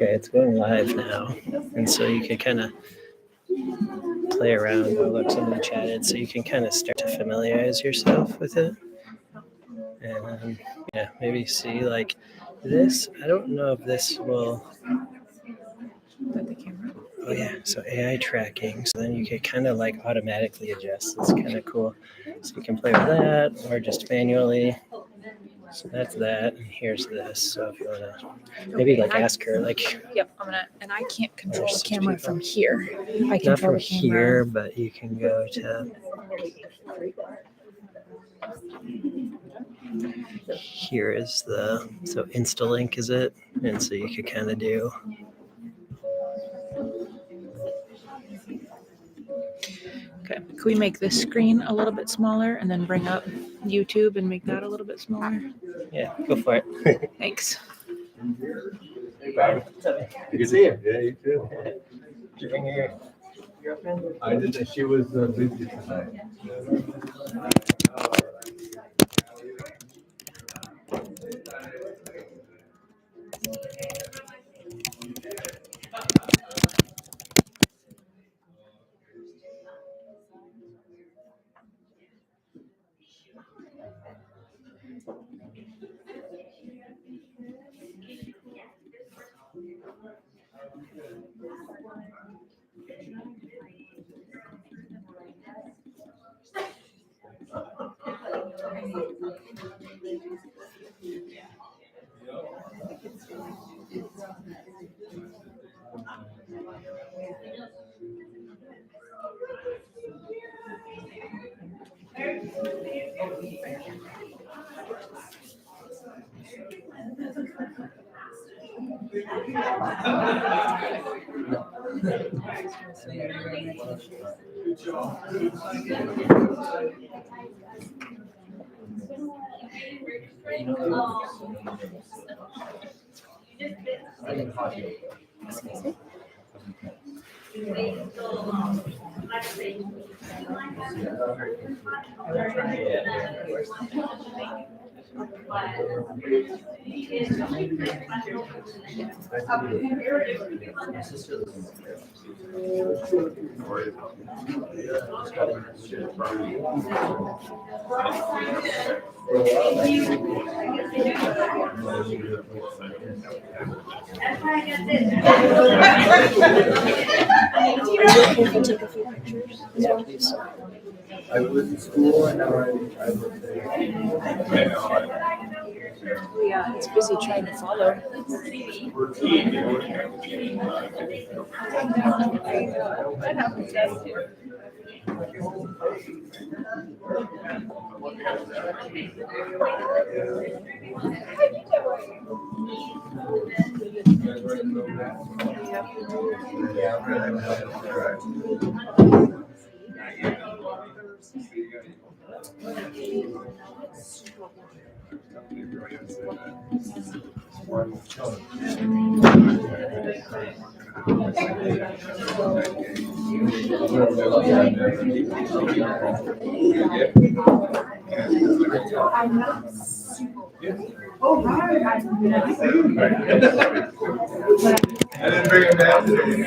Okay, it's going live now. And so you could kind of play around. Oh, look, somebody chatted. So you can kind of start to familiarize yourself with it. And yeah, maybe see like this. I don't know if this will. The camera. Oh yeah, so AI tracking. So then you can kind of like automatically adjust. It's kind of cool. So you can play with that or just manually. So that's that, and here's this. So if you wanna maybe like ask her, like. Yep, I'm gonna. And I can't control There's the camera people. from here. I Not control from the camera. here, but you can go to. Here is the so InstaLink is it, and so you could kind of do. Okay, can we make this screen a little bit smaller and then bring up YouTube and make that a little bit smaller? Yeah, go for it. Thanks. Hey, Bob. Good to see you. Yeah, you too. Did you bring your girlfriend? I didn't. She was busy tonight. Yeah, please. I was in school and now I was there. Yeah, it's busy trying to follow. I didn't bring him down today.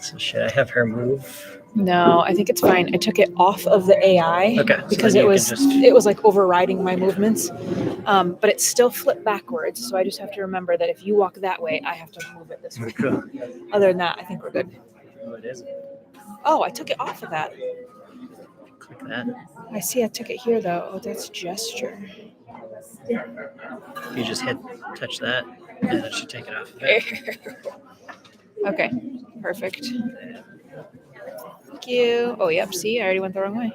So should I have her move? No, I think it's fine. I took it off of the AI Okay, so because then it you was can just- it was like overriding my movements. But it's still flipped backwards, so I just have to remember that if you walk that way, I have to move it this way. Cool. Other than that, I think we're good. Oh, it is. Oh, I took it off of that. Click that. I see I took it here though. Oh, that's gesture. You just touch that, and it should take it off of it. Okay, perfect. Thank you. Oh, yep. See, I already went the wrong way.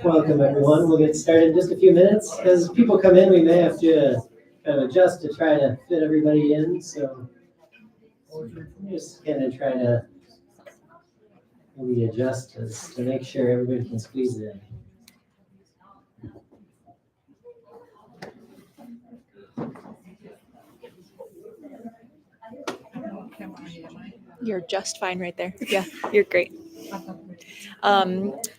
Welcome, everyone. We'll get started in just a few minutes. As people come in, we may have to kind of adjust to try to fit everybody in. So just kind of try to maybe adjust to make sure everybody can squeeze in. You're just fine right there. Yeah, you're great.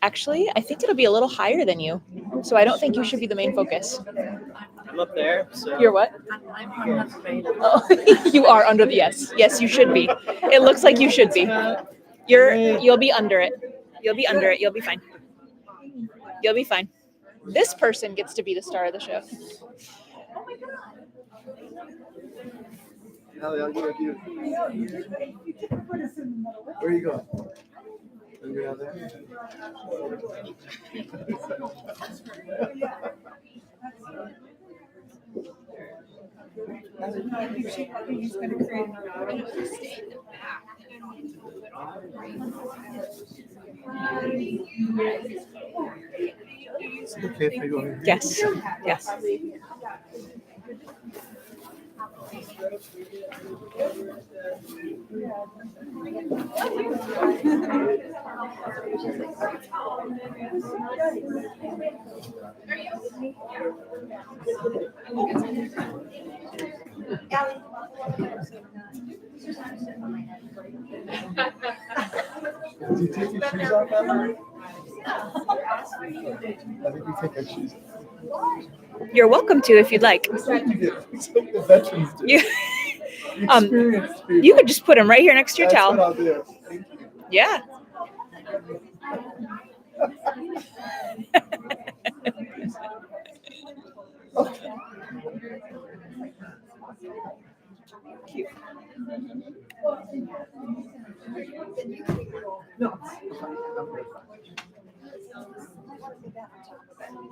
Actually, I think it'll be a little higher than you. So I don't think you should be the main focus. I'm up there. So You're what? Oh, you are under the yes. Yes, you should be. It looks like you should be. You'll be under it. You'll be under it. You'll be fine. You'll be fine. This person gets to be the star of the show. Where are you going? Are you down there? Is it okay if I go here? Yes. Yes. Do you take your shoes off, Emma? I think we take our shoes off. You're welcome to if you'd like. It's like the veterans do. You, Experienced people. you could just put them right here next to your That's towel. what I'll do. Thank you. Yeah. No.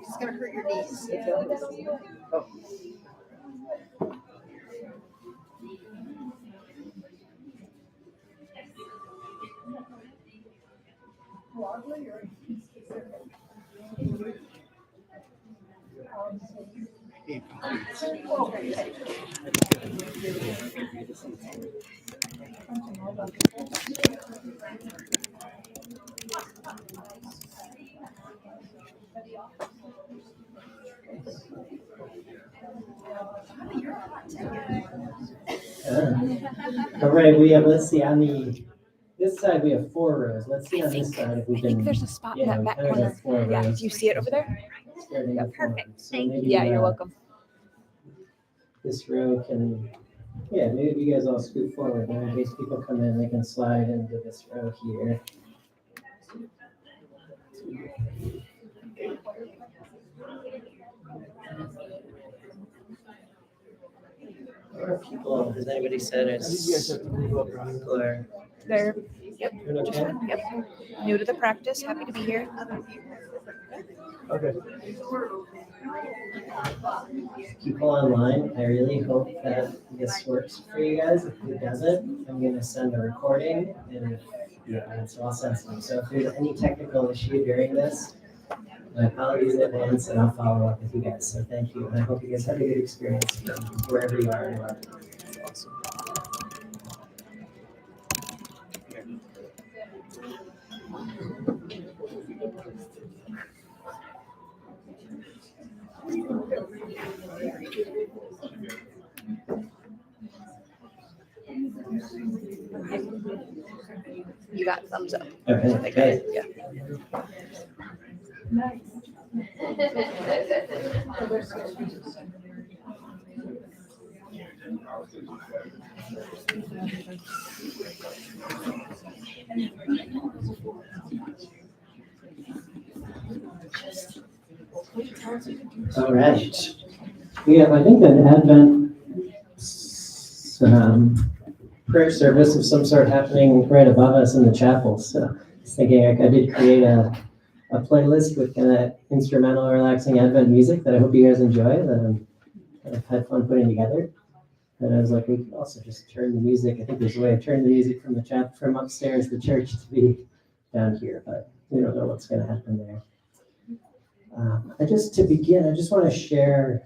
It's gonna hurt your knees. Oh. All right, let's see, on this side, we have 4 rows. Let's see on this side if we I can. think there's a spot in Yeah, that we back kind of corner. got 4 Yeah. rows. Do you see it over there? Starting Yeah, with perfect. one. So Thank you. maybe, Yeah, you're welcome. this row can, yeah, maybe you guys all scoot forward there in case people come in, they can slide into this row here. Or people, has anybody said it's people are They're doing just okay? fine. Yep. New to the practice. Happy to be here. Okay. People online, I really hope that this works for you guys. If it doesn't, I'm gonna send a recording and so I'll send some. So if there's any technical issue during this, my apologies in advance and I'll follow up with you guys. So thank you. And I hope you guys have a good experience from wherever you are in the world. Awesome. You got thumbs up. Okay, great. Yeah. All right. We have, I think, an Advent prayer service of some sort happening right above us in the chapel. So I was thinking I did create a playlist with kind of instrumental, relaxing Advent music that I hope you guys enjoy, that I've had fun putting together. And I was like, we could also just turn the music. I think there's a way to turn the music from from upstairs, the church, to be down here, but we don't know what's going to happen there. To begin, I just want to share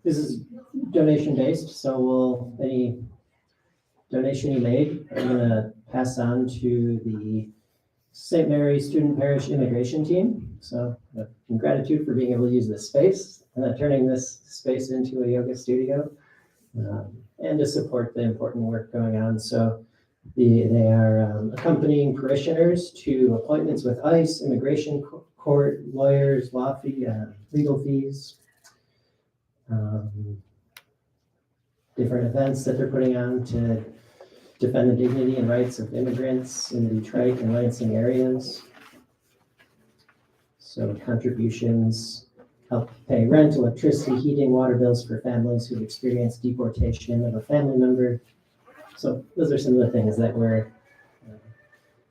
this is donation based, so any donation you made, I'm going to pass on to the St. Mary's Student Parish Immigration Team. So in gratitude for being able to use this space, turning this space into a yoga studio, and to support the important work going on. So they are accompanying parishioners to appointments with ICE, immigration court, lawyers, legal fees, different events that they're putting on to defend the dignity and rights of immigrants in the Detroit and Lansing areas. So contributions help pay rent, electricity, heating, water bills for families who've experienced deportation of a family member. So those are some of the things that were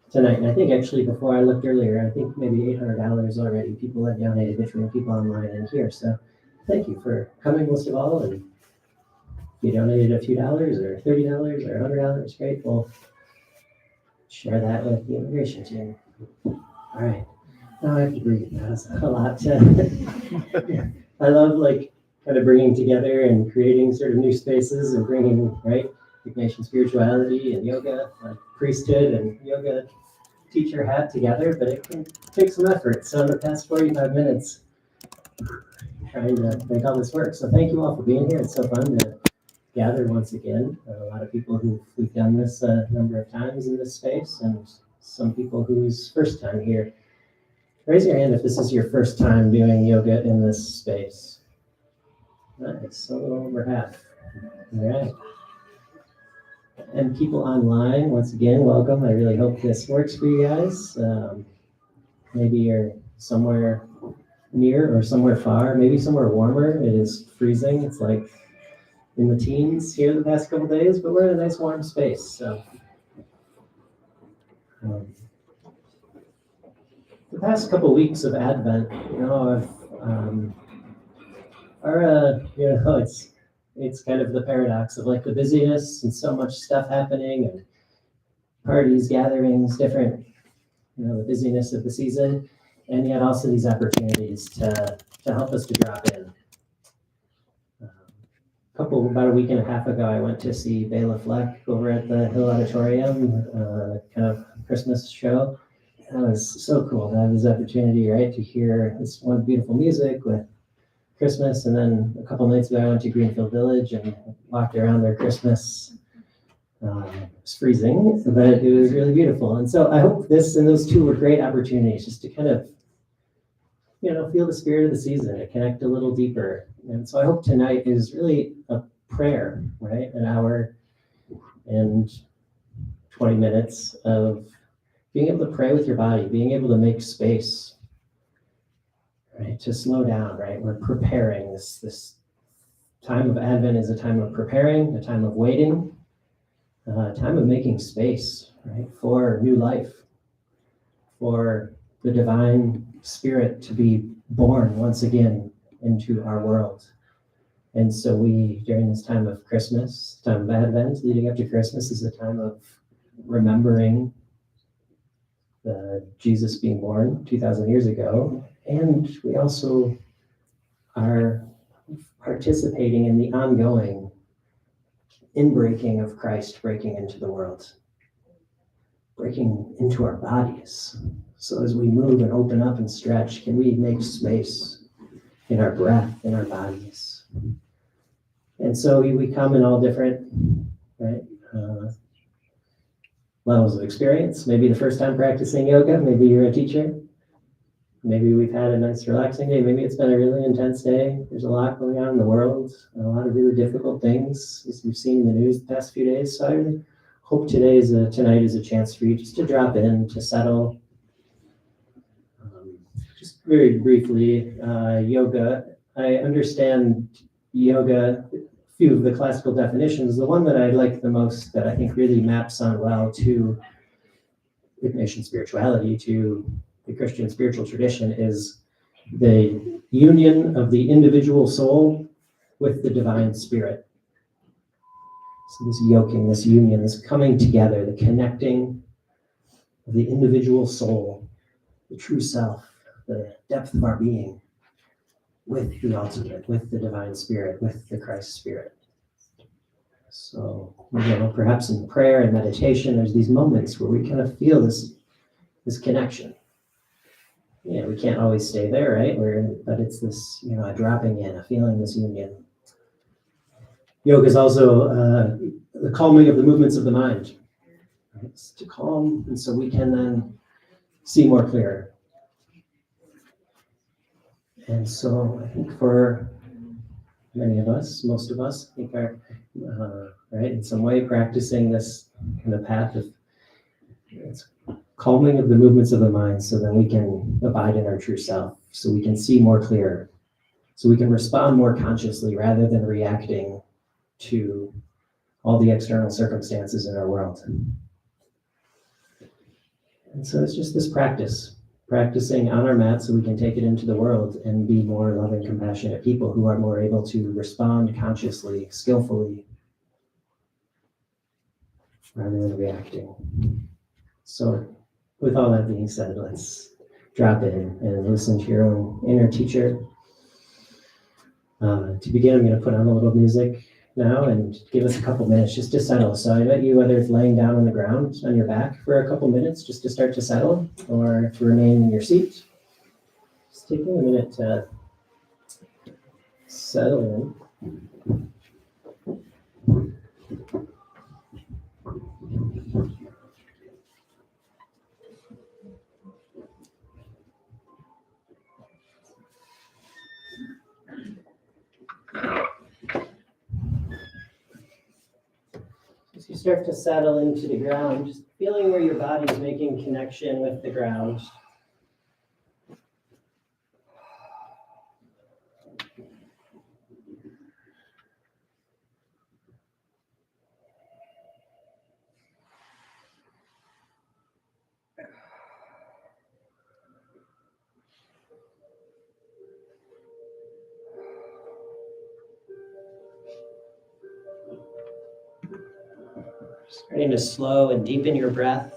tonight. And I think actually before I looked earlier, I think maybe $800 already people have donated between people online and here. So thank you for coming most of all. And if you donated a few dollars or $30 or $100, great. We'll share that with the immigration team. All right. Now I have to breathe. That was a lot. I love kind of bringing together and creating sort of new spaces and bringing, right, Ignatian spirituality and yoga, priesthood and yoga teacher hat together, but it can take some effort. So in the past 45 minutes, trying to make all this work. So thank you all for being here. It's so fun to gather once again. A lot of people who've done this a number of times in this space, and some people whose first time here. Raise your hand if this is your first time doing yoga in this space. Nice, a little over half. All right. And people online, once again, welcome. I really hope this works for you guys. Maybe you're somewhere near or somewhere far, maybe somewhere warmer. It is freezing. It's like in the teens here the past couple days, but we're in a nice warm space. So the past couple weeks of Advent, it's kind of the paradox of the busyness and so much stuff happening and parties, gatherings, different, the busyness of the season, and yet also these opportunities to help us to drop in. About a week and a half ago, I went to see Bela Fleck over at the Hill Auditorium, kind of Christmas show. That was so cool to have this opportunity, right, to hear this one beautiful music with Christmas. And then a couple nights ago, I went to Greenfield Village and walked around their Christmas. It was freezing, but it was really beautiful. And so I hope this and those two were great opportunities just to kind of, feel the spirit of the season and connect a little deeper. And so I hope tonight is really a prayer, right? An hour and 20 minutes of being able to pray with your body, being able to make space, right? To slow down, right? We're preparing. This time of Advent is a time of preparing, a time of waiting, a time of making space, right? For new life, for the divine spirit to be born once again into our world. And so we, during this time of Christmas, time of Advent, leading up to Christmas, is a time of remembering Jesus being born 2,000 years ago. And we also are participating in the ongoing inbreaking of Christ breaking into the world, breaking into our bodies. So as we move and open up and stretch, can we make space in our breath, in our bodies? And so we come in all different, right, levels of experience. Maybe the first time practicing yoga, maybe you're a teacher. Maybe we've had a nice relaxing day. Maybe it's been a really intense day. There's a lot going on in the world, a lot of really difficult things, as we've seen in the news the past few days. So I really hope tonight is a chance for you just to drop in, to settle. Just very briefly, yoga. I understand yoga, a few of the classical definitions. The one that I like the most, that I think really maps on well to Ignatian spirituality, to the Christian spiritual tradition, is the union of the individual soul with the divine spirit. So this yoking, this union, this coming together, the connecting of the individual soul, the true self, the depth of our being, with the ultimate, with the divine spirit, with the Christ spirit. So, perhaps in prayer and meditation, there's these moments where we kind of feel this connection. We can't always stay there, right? But it's this, a dropping in, a feeling this union. Yoga is also the calming of the movements of the mind. Right? It's to calm, and so we can then see more clear. And so I think for many of us, most of us, I think are, right, in some way practicing this kind of path of calming of the movements of the mind, so that we can abide in our true self, so we can see more clear, so we can respond more consciously rather than reacting to all the external circumstances in our world. And so it's just this practicing on our mat so we can take it into the world and be more loving, compassionate people who are more able to respond consciously, skillfully, rather than reacting. So with all that being said, let's drop in and listen to your own inner teacher. To begin, I'm going to put on a little music now and give us a couple minutes just to settle. So I invite you, whether it's laying down on the ground on your back for a couple minutes just to start to settle, or to remain in your seat. Just taking a minute to settle in. As you start to settle into the ground, just feeling where your body is making connection with the ground. Starting to slow and deepen your breath.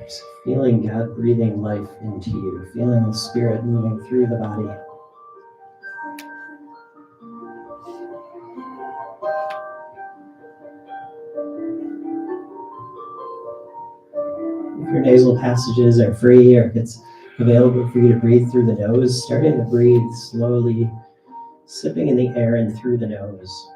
Just feeling God breathing life into you, feeling the spirit moving through the body. your nasal passages are free, or if it's available for you to breathe through the nose, starting to breathe slowly, sipping in the air in through the nose.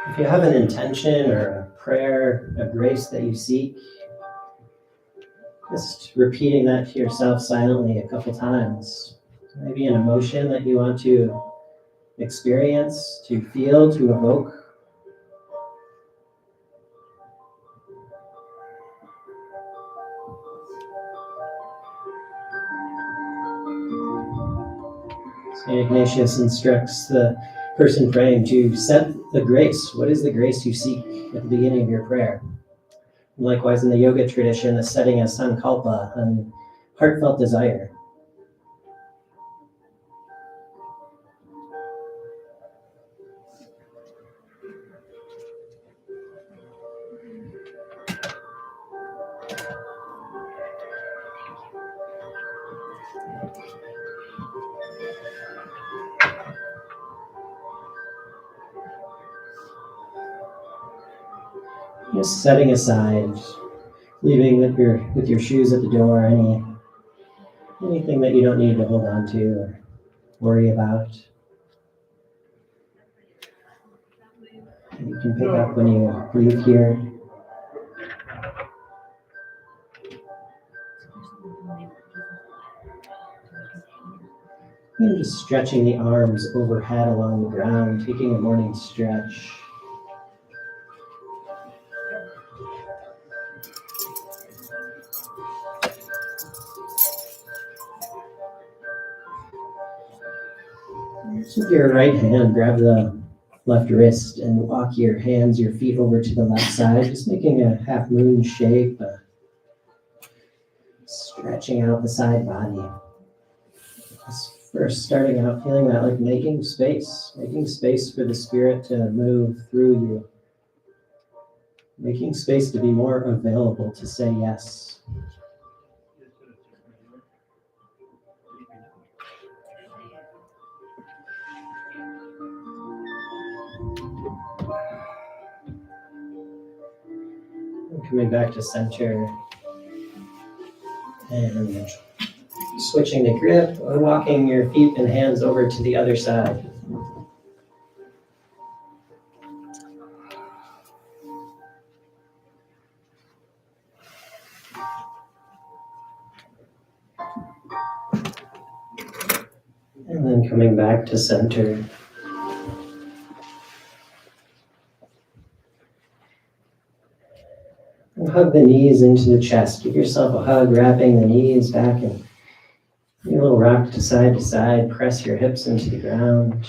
If you have an intention or a prayer, a grace that you seek, just repeating that to yourself silently a couple times. Maybe an emotion that you want to experience, to feel, to evoke. St. Ignatius instructs the person praying to set the grace. What is the grace you seek at the beginning of your prayer? Likewise, in the yoga tradition, the setting of sankalpa, and heartfelt desire. Just setting aside, leaving with your shoes at the door, anything that you don't need to hold on to or worry about. You can pick up when you leave here. And just stretching the arms overhead along the ground, taking a morning stretch. With your right hand, grab the left wrist and walk your hands, your feet over to the left side, just making a half moon shape, stretching out the side body. Just first starting out feeling that like making space for the spirit to move through you, making space to be more available to say yes. And coming back to center and switching the grip, walking your feet and hands over to the other side. And then coming back to center. And hug the knees into the chest. Give yourself a hug, wrapping the knees back and a little rock to side. Press your hips into the ground.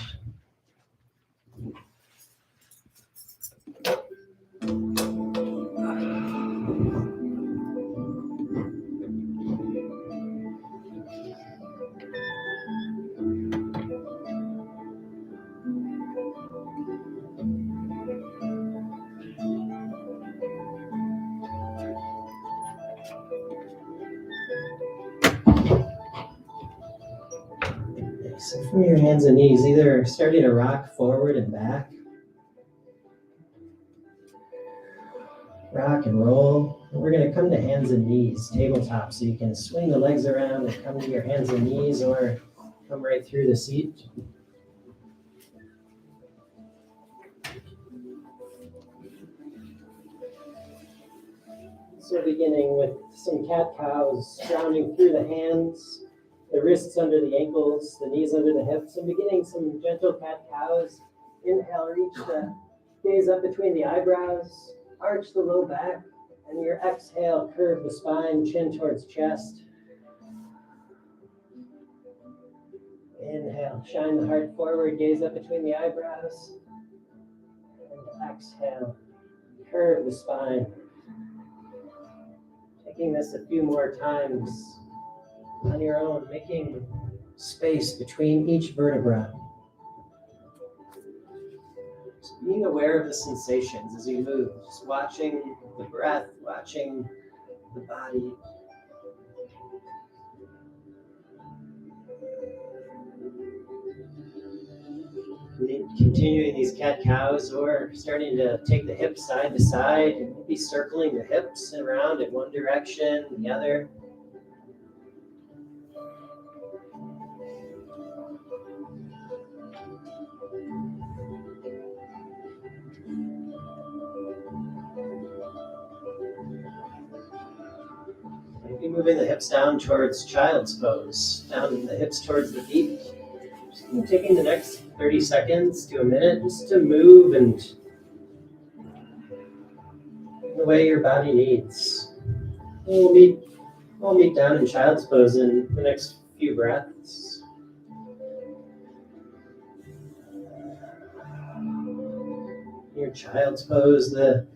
So from your hands and knees, either starting to rock forward and back, rock and roll. And we're going to come to hands and knees, tabletop, so you can swing the legs around and come to your hands and knees or come right through the seat. So beginning with some cat-cows, grounding through the hands, the wrists under the ankles, the knees under the hips, and beginning some gentle cat-cows. Inhale, reach the gaze up between the eyebrows, arch the low back, and your exhale, curve the spine, chin towards chest. Inhale, shine the heart forward, gaze up between the eyebrows. And exhale, curve the spine. Taking this a few more times on your own, making space between each vertebra. Just being aware of the sensations as you move, just watching the breath, watching the body. Continuing these cat-cows, or starting to take the hips side to side, and maybe circling the hips around in one direction, the other. Maybe moving the hips down towards child's pose, down the hips towards the feet. Just taking the next 30 seconds to a minute just to move and the way your body needs. We'll meet down in child's pose in the next few breaths. Your child's pose, the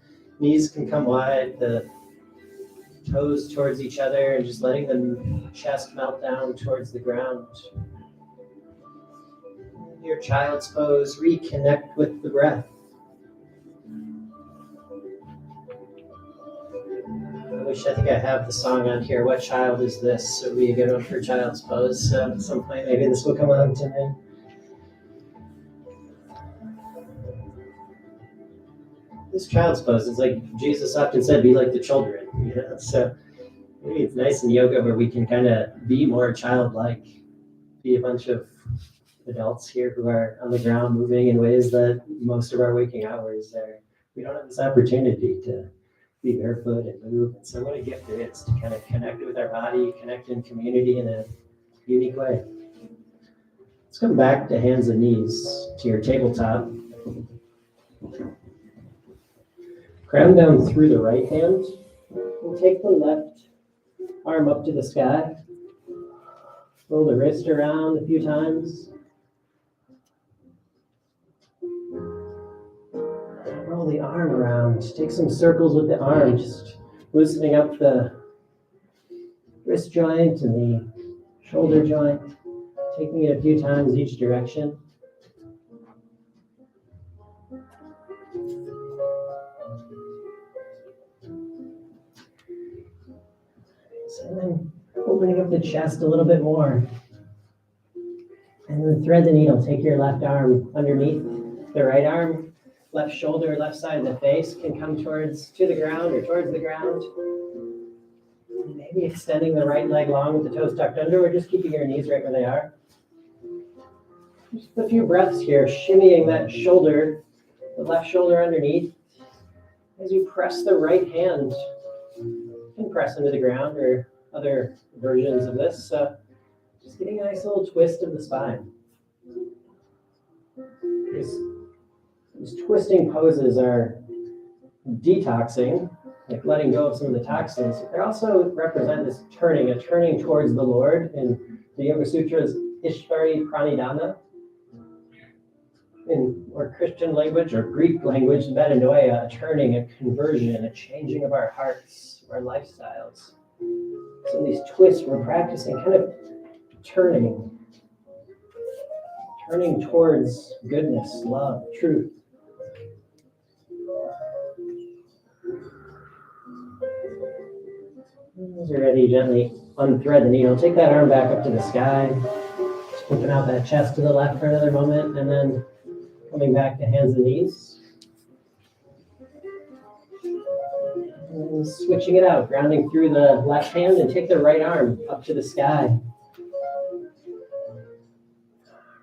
knees can come wide, the toes towards each other, and just letting the chest melt down towards the ground. Your child's pose, reconnect with the breath. I think I have the song on here, What Child Is This? So it'll be a good one for child's pose. So at some point, maybe this will come on tonight. This child's pose is like Jesus often said, be like the children. You know? So maybe it's nice in yoga where we can kind of be more childlike, be a bunch of adults here who are on the ground moving in ways that most of our waking hours are. We don't have this opportunity to be barefoot and move. And so what a gift it is to kind of connect with our body, connect in community in a unique way. Let's come back to hands and knees to your tabletop. Ground down through the right hand and take the left arm up to the sky. Roll the wrist around a few times. Roll the arm around. Take some circles with the arm, just loosening up the wrist joint and the shoulder joint, taking it a few times each direction. And then opening up the chest a little bit more. And then thread the needle. Take your left arm underneath the right arm. Left shoulder, left side of the face can come to the ground or towards the ground. And maybe extending the right leg long with the toes tucked under, or just keeping your knees right where they are. Just a few breaths here, shimmying that shoulder, the left shoulder underneath. As you press the right hand, you can press into the ground or other versions of this. Just getting a nice little twist of the spine. These twisting poses are detoxing, like letting go of some of the toxins. They also represent this turning, a turning towards the Lord. In the Yoga Sutras, Ishvari Pranidhana. In or Christian language or Greek language, metanoia, a turning, a conversion, a changing of our hearts, our lifestyles. So these twists we're practicing, kind of turning towards goodness, love, truth. As you're ready, gently unthread the needle. Take that arm back up to the sky. Just open out that chest to the left for another moment, and then coming back to hands and knees. And switching it out, grounding through the left hand, and take the right arm up to the sky.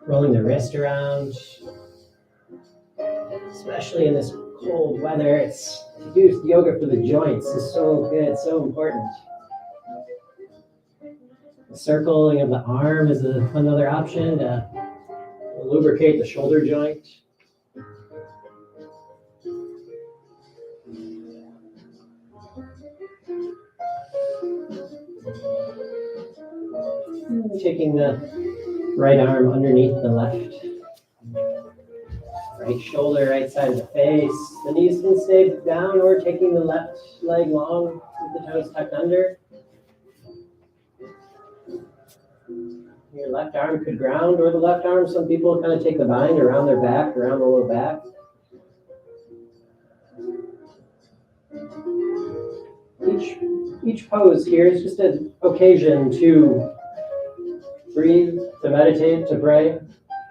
Rolling the wrist around. Especially in this cold weather, it's to do yoga for the joints is so good, so important. The circling of the arm is another option to lubricate the shoulder joint. Taking the right arm underneath the left. Right shoulder, right side of the face. The knees can stay down, or taking the left leg long with the toes tucked under. Your left arm could ground, or the left arm, some people kind of take the bind around their back, around the low back. Each pose here is just an occasion to breathe, to meditate, to pray,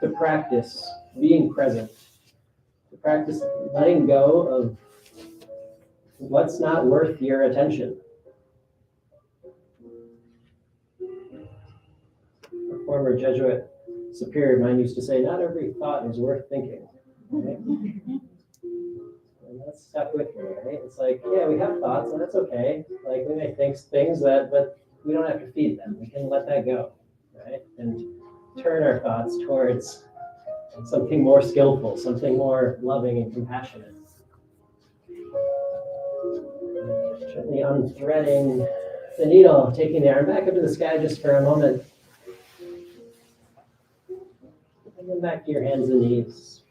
to practice being present, to practice letting go of what's not worth your attention. A former Jesuit superior of mine used to say, not every thought is worth thinking. Right? And that stuck with me, right? It's like, yeah, we have thoughts, and that's okay. Like, we may think things but we don't have to feed them. We can let that go, right? And turn our thoughts towards something more skillful, something more loving and compassionate. Gently unthreading the needle, taking the arm back up to the sky just for a moment. And then back to your hands and knees.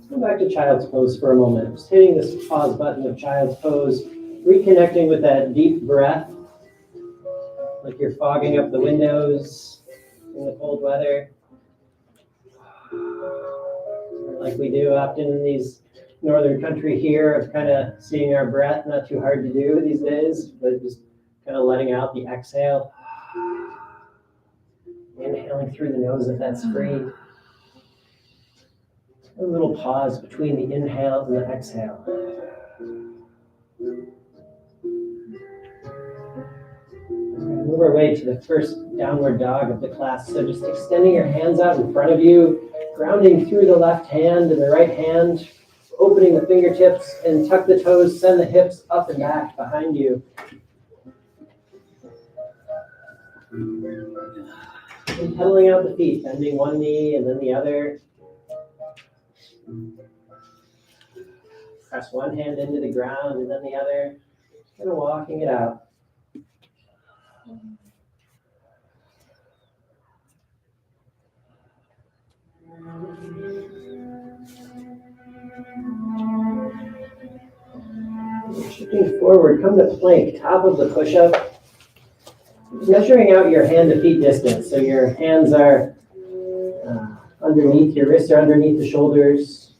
Go back to child's pose for a moment. Just hitting this pause button of child's pose, reconnecting with that deep breath, like you're fogging up the windows in the cold weather. Like we do often in these northern country here, of kind of seeing our breath, not too hard to do these days, but just kind of letting out the exhale. Inhaling through the nose if that's free. A little pause between the inhale and the exhale. Move our way to the first downward dog of the class. So just extending your hands out in front of you, grounding through the left hand and the right hand, opening the fingertips and tuck the toes, send the hips up and back behind you. And pedaling out the feet, bending one knee and then the other. Press one hand into the ground and then the other. Kind of walking it out. Shifting forward, come to plank, top of the push-up. Measuring out your hand to feet distance. So your hands are underneath, your wrists are underneath the shoulders.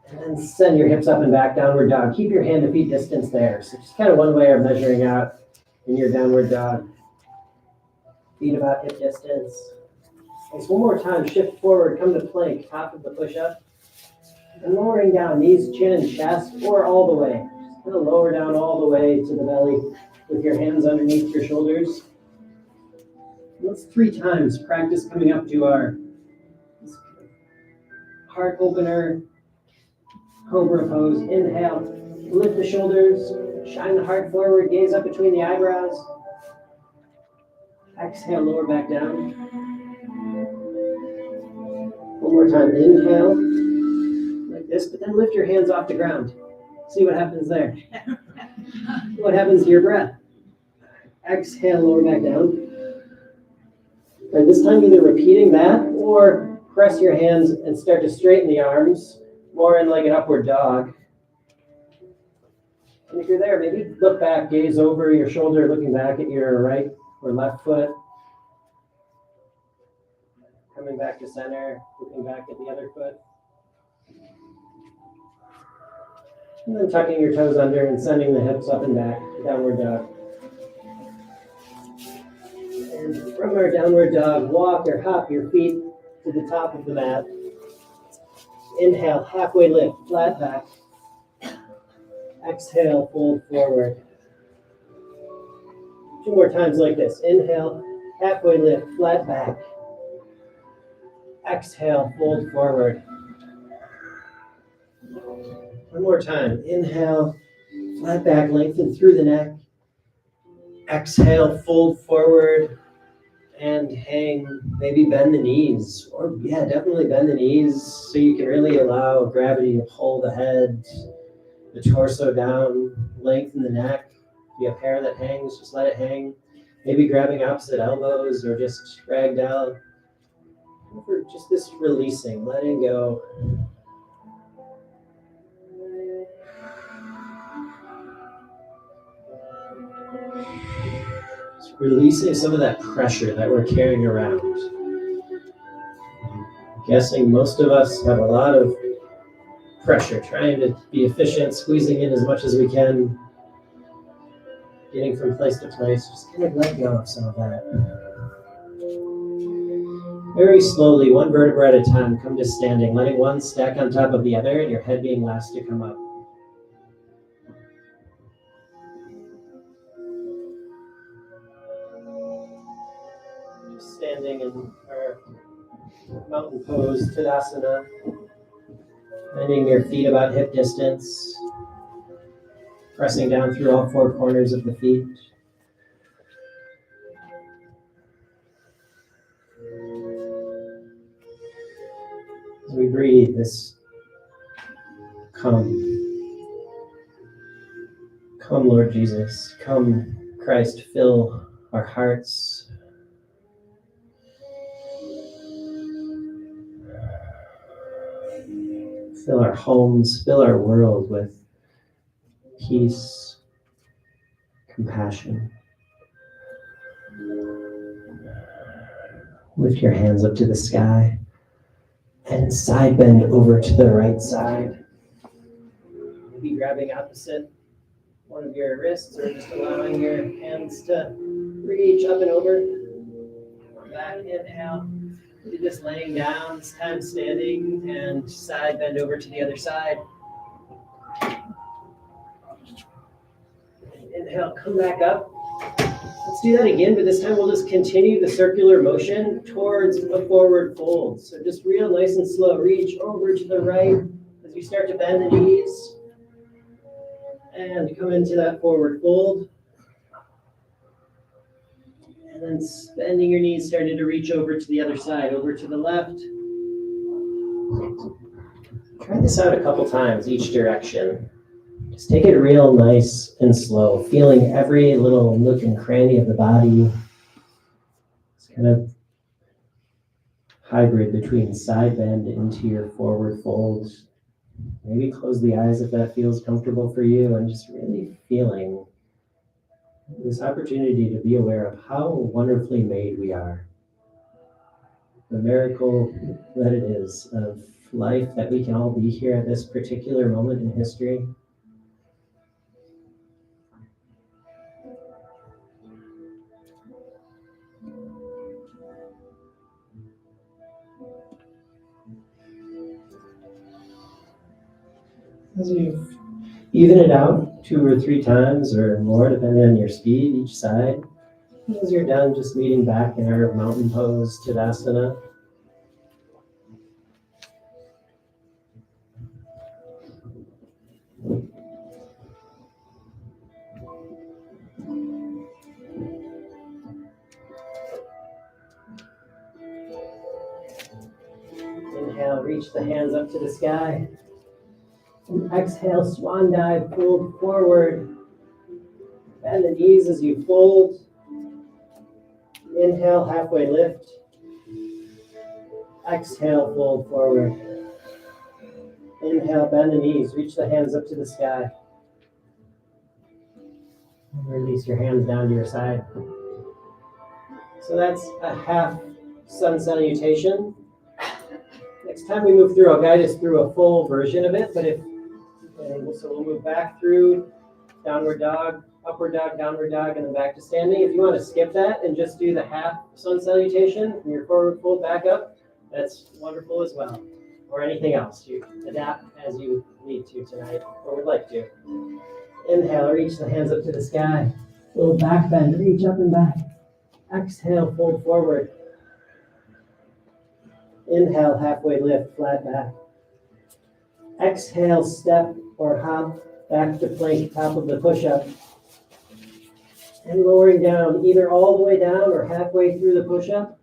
And then send your hips up and back, downward dog. Keep your hand to feet distance there. So just kind of one way of measuring out in your downward dog. Feet about hip distance. Nice. One more time, shift forward, come to plank, top of the push-up. And lowering down, knees, chin, chest, or all the way. Just kind of lower down all the way to the belly with your hands underneath your shoulders. And that's 3 times. Practice coming up to our heart opener, cobra pose. Inhale, lift the shoulders, shine the heart forward, gaze up between the eyebrows. Exhale, lower back down. One more time, inhale, like this, but then lift your hands off the ground. See what happens there. What happens to your breath? Exhale, lower back down. And this time either repeating that or press your hands and start to straighten the arms, more in like an upward dog. And if you're there, maybe look back, gaze over your shoulder, looking back at your right or left foot. Coming back to center, looking back at the other foot. And then tucking your toes under and sending the hips up and back, downward dog. And from our downward dog, walk or hop your feet to the top of the mat. Inhale, halfway lift, flat back. Exhale, fold forward. 2 more times like this. Inhale, halfway lift, flat back. Exhale, fold forward. 1 more time. Inhale, flat back, lengthen through the neck. Exhale, fold forward and hang. Maybe bend the knees. Or yeah, definitely bend the knees so you can really allow gravity to pull the head, the torso down, lengthen the neck. If you have hair that hangs, just let it hang. Maybe grabbing opposite elbows or just ragdoll. For just this releasing, letting go. Just releasing some of that pressure that we're carrying around. I'm guessing most of us have a lot of pressure, trying to be efficient, squeezing in as much as we can. getting from place to place, just kind of let go of some of that. Very slowly, one vertebra at a time, come to standing, letting one stack on top of the other, and your head being last to come up. Just standing in our mountain pose, Tadasana, bending your feet about hip distance, pressing down through all four corners of the feet. As we breathe, this come. Come, Lord Jesus. Come, Christ, fill our hearts. Fill our homes, fill our world with peace, compassion. Lift your hands up to the sky and side bend over to the right side. Maybe grabbing opposite one of your wrists or just allowing your hands to reach up and over. Back, inhale. You're just laying down, this time standing, and side bend over to the other side. Inhale, come back up. Let's do that again, but this time we'll just continue the circular motion towards a forward fold. So just real nice and slow. Reach over to the right as you start to bend the knees. And come into that forward fold. And then bending your knees, starting to reach over to the other side, over to the left. Try this out a couple times, each direction. Just take it real nice and slow, feeling every little nook and cranny of the body. It's kind of hybrid between side bend into your forward fold. Maybe close the eyes if that feels comfortable for you, and just really feeling this opportunity to be aware of how wonderfully made we are. The miracle that it is of life, that we can all be here at this particular moment in history. As you even it out 2 or 3 times or more, depending on your speed, each side. As you're done, just meeting back in our mountain pose, Tadasana. Inhale, reach the hands up to the sky. And exhale, swan dive, fold forward. Bend the knees as you fold. Inhale, halfway lift. Exhale, fold forward. Inhale, bend the knees, reach the hands up to the sky. And release your hands down to your side. So that's a half sun salutation. Next time we move through, I'll guide us through a full version of it, so we'll move back through downward dog, upward dog, downward dog, and then back to standing. If you want to skip that and just do the half sun salutation from your forward fold back up, that's wonderful as well. Or anything else. You adapt as you need to tonight, or would like to. Inhale, reach the hands up to the sky. Little back bend, reach up and back. Exhale, fold forward. Inhale, halfway lift, flat back. Exhale, step or hop back to plank, top of the push-up. And lowering down, either all the way down or halfway through the push-up.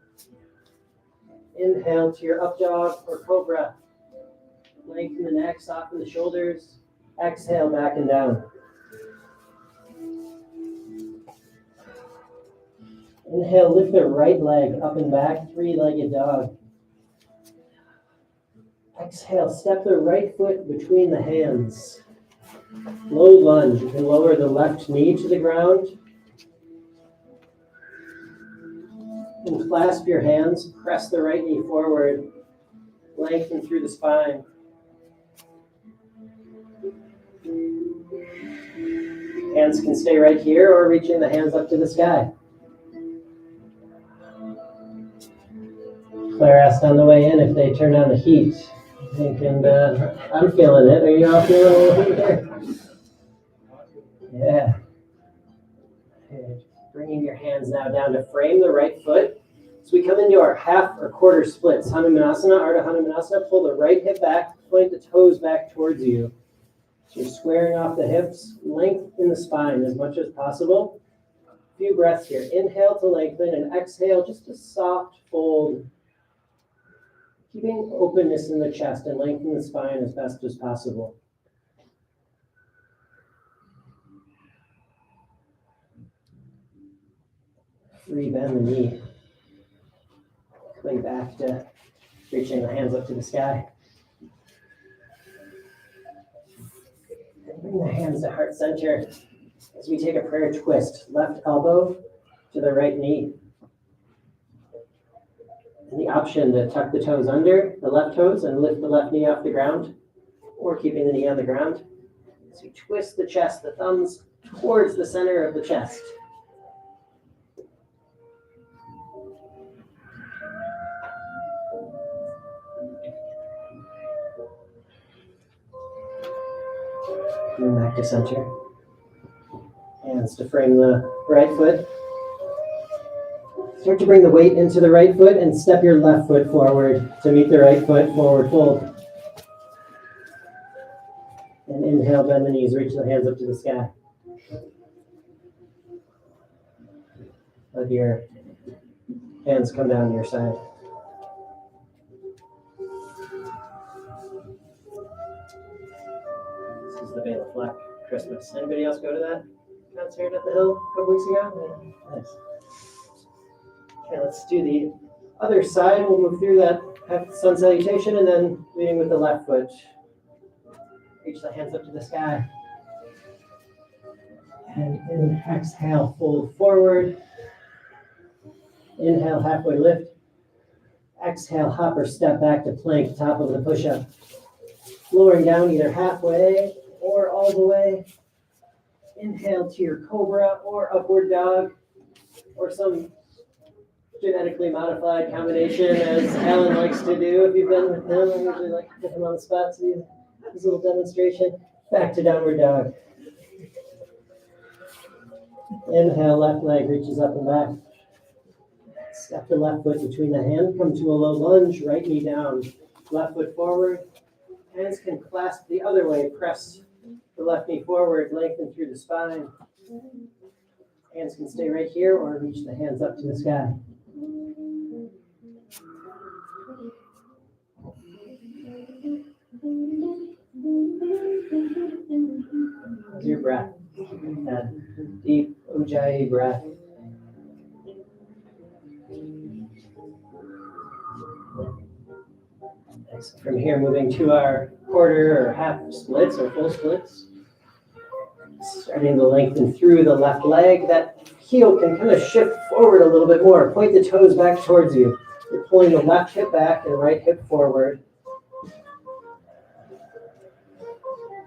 Inhale to your up dog or cobra. Lengthen the neck, soften the shoulders. Exhale, back and down. Inhale, lift the right leg up and back, 3-legged dog. Exhale, step the right foot between the hands. Low lunge, you can lower the left knee to the ground. And clasp your hands, press the right knee forward, lengthen through the spine. Hands can stay right here or reaching the hands up to the sky. Claire asked on the way in if they turned on the heat. Thinking, I'm feeling it. Are you all feeling a little heat here? Yeah. Okay. Bringing your hands now down to frame the right foot. So we come into our half or quarter splits. Hanumanasana, Ardha Hanumanasana. Pull the right hip back, point the toes back towards you. So you're squaring off the hips, length in the spine as much as possible. A few breaths here. Inhale to lengthen and exhale, just a soft fold. Keeping openness in the chest and lengthen the spine as best as possible. Rebend the knee. Coming back to reaching the hands up to the sky. And bring the hands to heart center as we take a prayer twist. Left elbow to the right knee. And the option to tuck the toes under the left toes and lift the left knee off the ground, or keeping the knee on the ground. As we twist the chest, the thumbs towards the center of the chest. Coming back to center. Hands to frame the right foot. Start to bring the weight into the right foot and step your left foot forward to meet the right foot, forward fold. And inhale, bend the knees, reach the hands up to the sky. Let your hands come down to your side. This is the Bela Fleck Christmas. Anybody else go to that concert at the Hill a couple weeks ago? Yeah. Nice. Okay, let's do the other side. We'll move through that sun salutation and then leading with the left foot. Reach the hands up to the sky. And exhale, fold forward. Inhale, halfway lift. Exhale, hop or step back to plank, top of the push-up. Lowering down either halfway or all the way. Inhale to your cobra or upward dog or some genetically modified combination, as Alan likes to do. If you've been with him, I usually like to put him on the spot to do this little demonstration. Back to downward dog. Inhale, left leg reaches up and back. Step the left foot between the hand, come to a low lunge, right knee down. Left foot forward. Hands can clasp the other way. Press the left knee forward, lengthen through the spine. Hands can stay right here or reach the hands up to the sky. How's your breath? That deep Ujjayi breath. From here, moving to our quarter or half splits or full splits. Starting to lengthen through the left leg. That heel can kind of shift forward a little bit more. Point the toes back towards you. You're pulling the left hip back and right hip forward.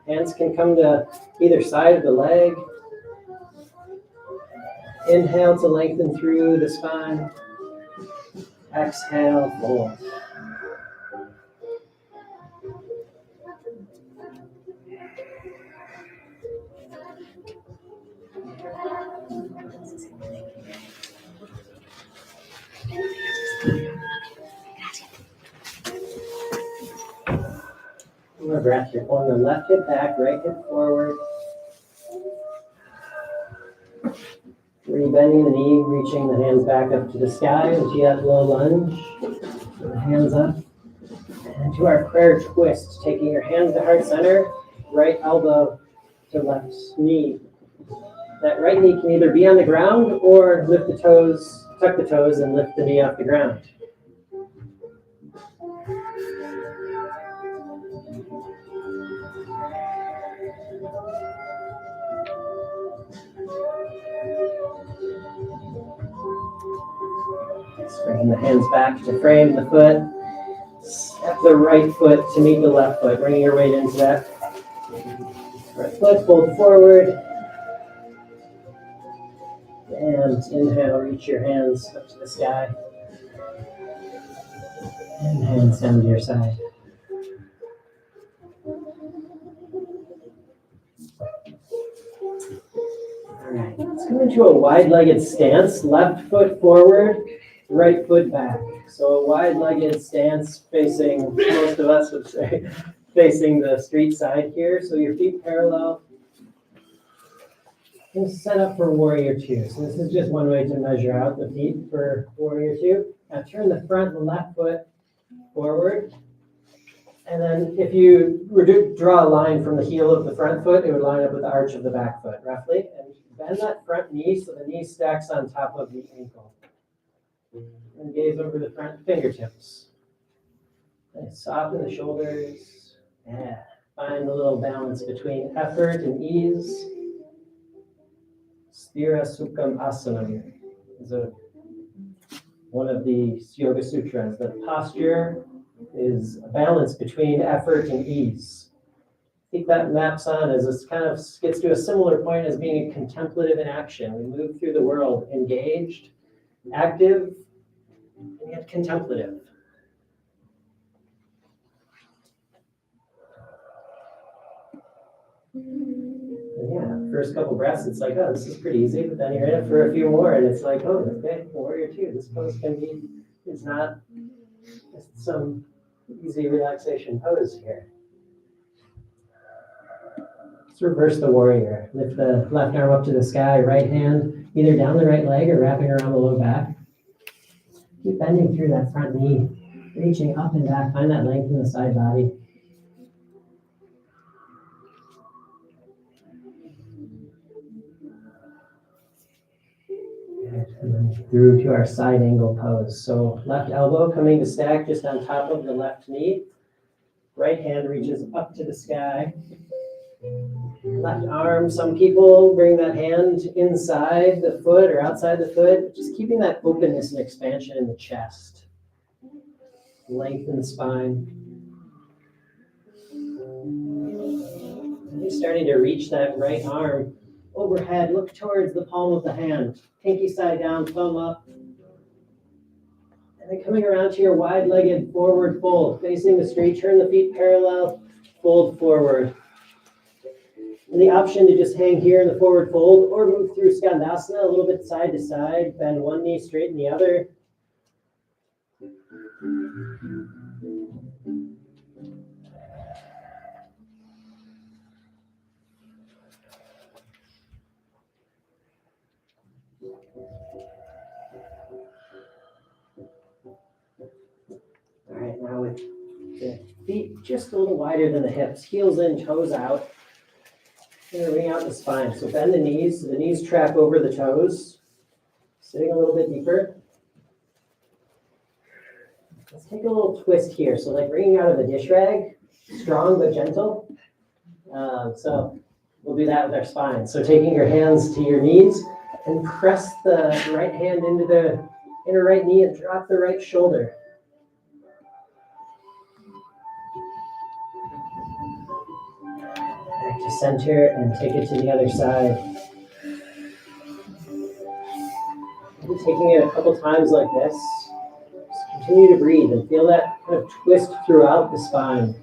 Hands can come to either side of the leg. Inhale to lengthen through the spine. Exhale, fold. One more breath. You're pulling the left hip back, right hip forward. Rebending the knee, reaching the hands back up to the sky into that low lunge. The hands up. And to our prayer twist, taking your hands to heart center, right elbow to left knee. That right knee can either be on the ground or lift the toes, tuck the toes and lift the knee off the ground. Bringing the hands back to frame the foot. Step the right foot to meet the left foot. Bringing your weight into that. Right foot, fold forward. And inhale, reach your hands up to the sky. And hands down to your side. All right, let's go into a wide-legged stance. Left foot forward, right foot back. So a wide-legged stance facing, most of us would say, facing the street side here. So your feet parallel. And set up for warrior two. So this is just one way to measure out the feet for warrior two. Now turn the front and the left foot forward. And then if you were to draw a line from the heel of the front foot, it would line up with the arch of the back foot, roughly. And bend that front knee so the knee stacks on top of the ankle. And gaze over the front fingertips. And soften the shoulders. Yeah. Find a little balance between effort and ease. Sthira Sukham Asanam is one of the Yoga Sutras. The posture is a balance between effort and ease. I think that maps on as this kind of gets to a similar point as being a contemplative in action. We move through the world engaged, active, and yet contemplative. And yeah, first couple breaths, it's like, oh, this is pretty easy, but then you're in it for a few more, and it's like, oh, okay, warrior two. This pose can be, it's not just some easy relaxation pose here. Let's reverse the warrior. Lift the left arm up to the sky, right hand either down the right leg or wrapping around the low back. Keep bending through that front knee, reaching up and back. Find that length in the side body. And then through to our side angle pose. So left elbow coming to stack just on top of the left knee. Right hand reaches up to the sky. Left arm, some people bring that hand inside the foot or outside the foot, just keeping that openness and expansion in the chest. Lengthen the spine. And you're starting to reach that right arm overhead. Look towards the palm of the hand. Pinky side down, thumb up. And then coming around to your wide-legged forward fold, facing the street, turn the feet parallel, fold forward. And the option to just hang here in the forward fold or move through Skandasana a little bit side to side, bend one knee, straighten the other. All right, now with the feet just a little wider than the hips, heels in, toes out. You're going to ring out the spine. So bend the knees so the knees track over the toes. Sitting a little bit deeper. Let's take a little twist here. So like wringing out of a dish rag, strong but gentle. So we'll do that with our spine. So taking your hands to your knees and press the right hand into the inner right knee and drop the right shoulder. Back to center and take it to the other side. And taking it a couple times like this. Just continue to breathe and feel that kind of twist throughout the spine.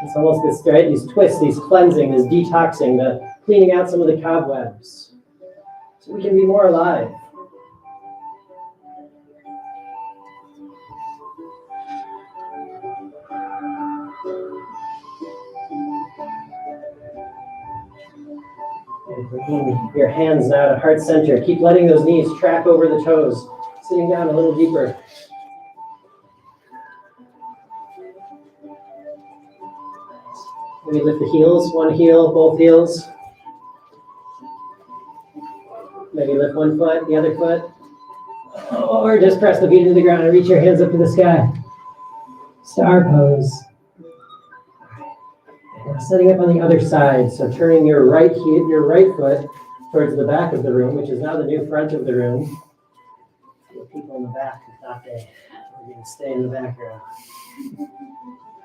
It's almost this, right? These twists, these cleansing, this detoxing, the cleaning out some of the cobwebs. So we can be more alive. Bringing your hands now to heart center. Keep letting those knees track over the toes. Sitting down a little deeper. Maybe lift the heels, one heel, both heels. Maybe lift one foot, the other foot. Or just press the feet into the ground and reach your hands up to the sky. Star pose. Setting up on the other side, so turning your right foot towards the back of the room, which is now the new front of the room. The people in the back who thought they were going to stay in the background. All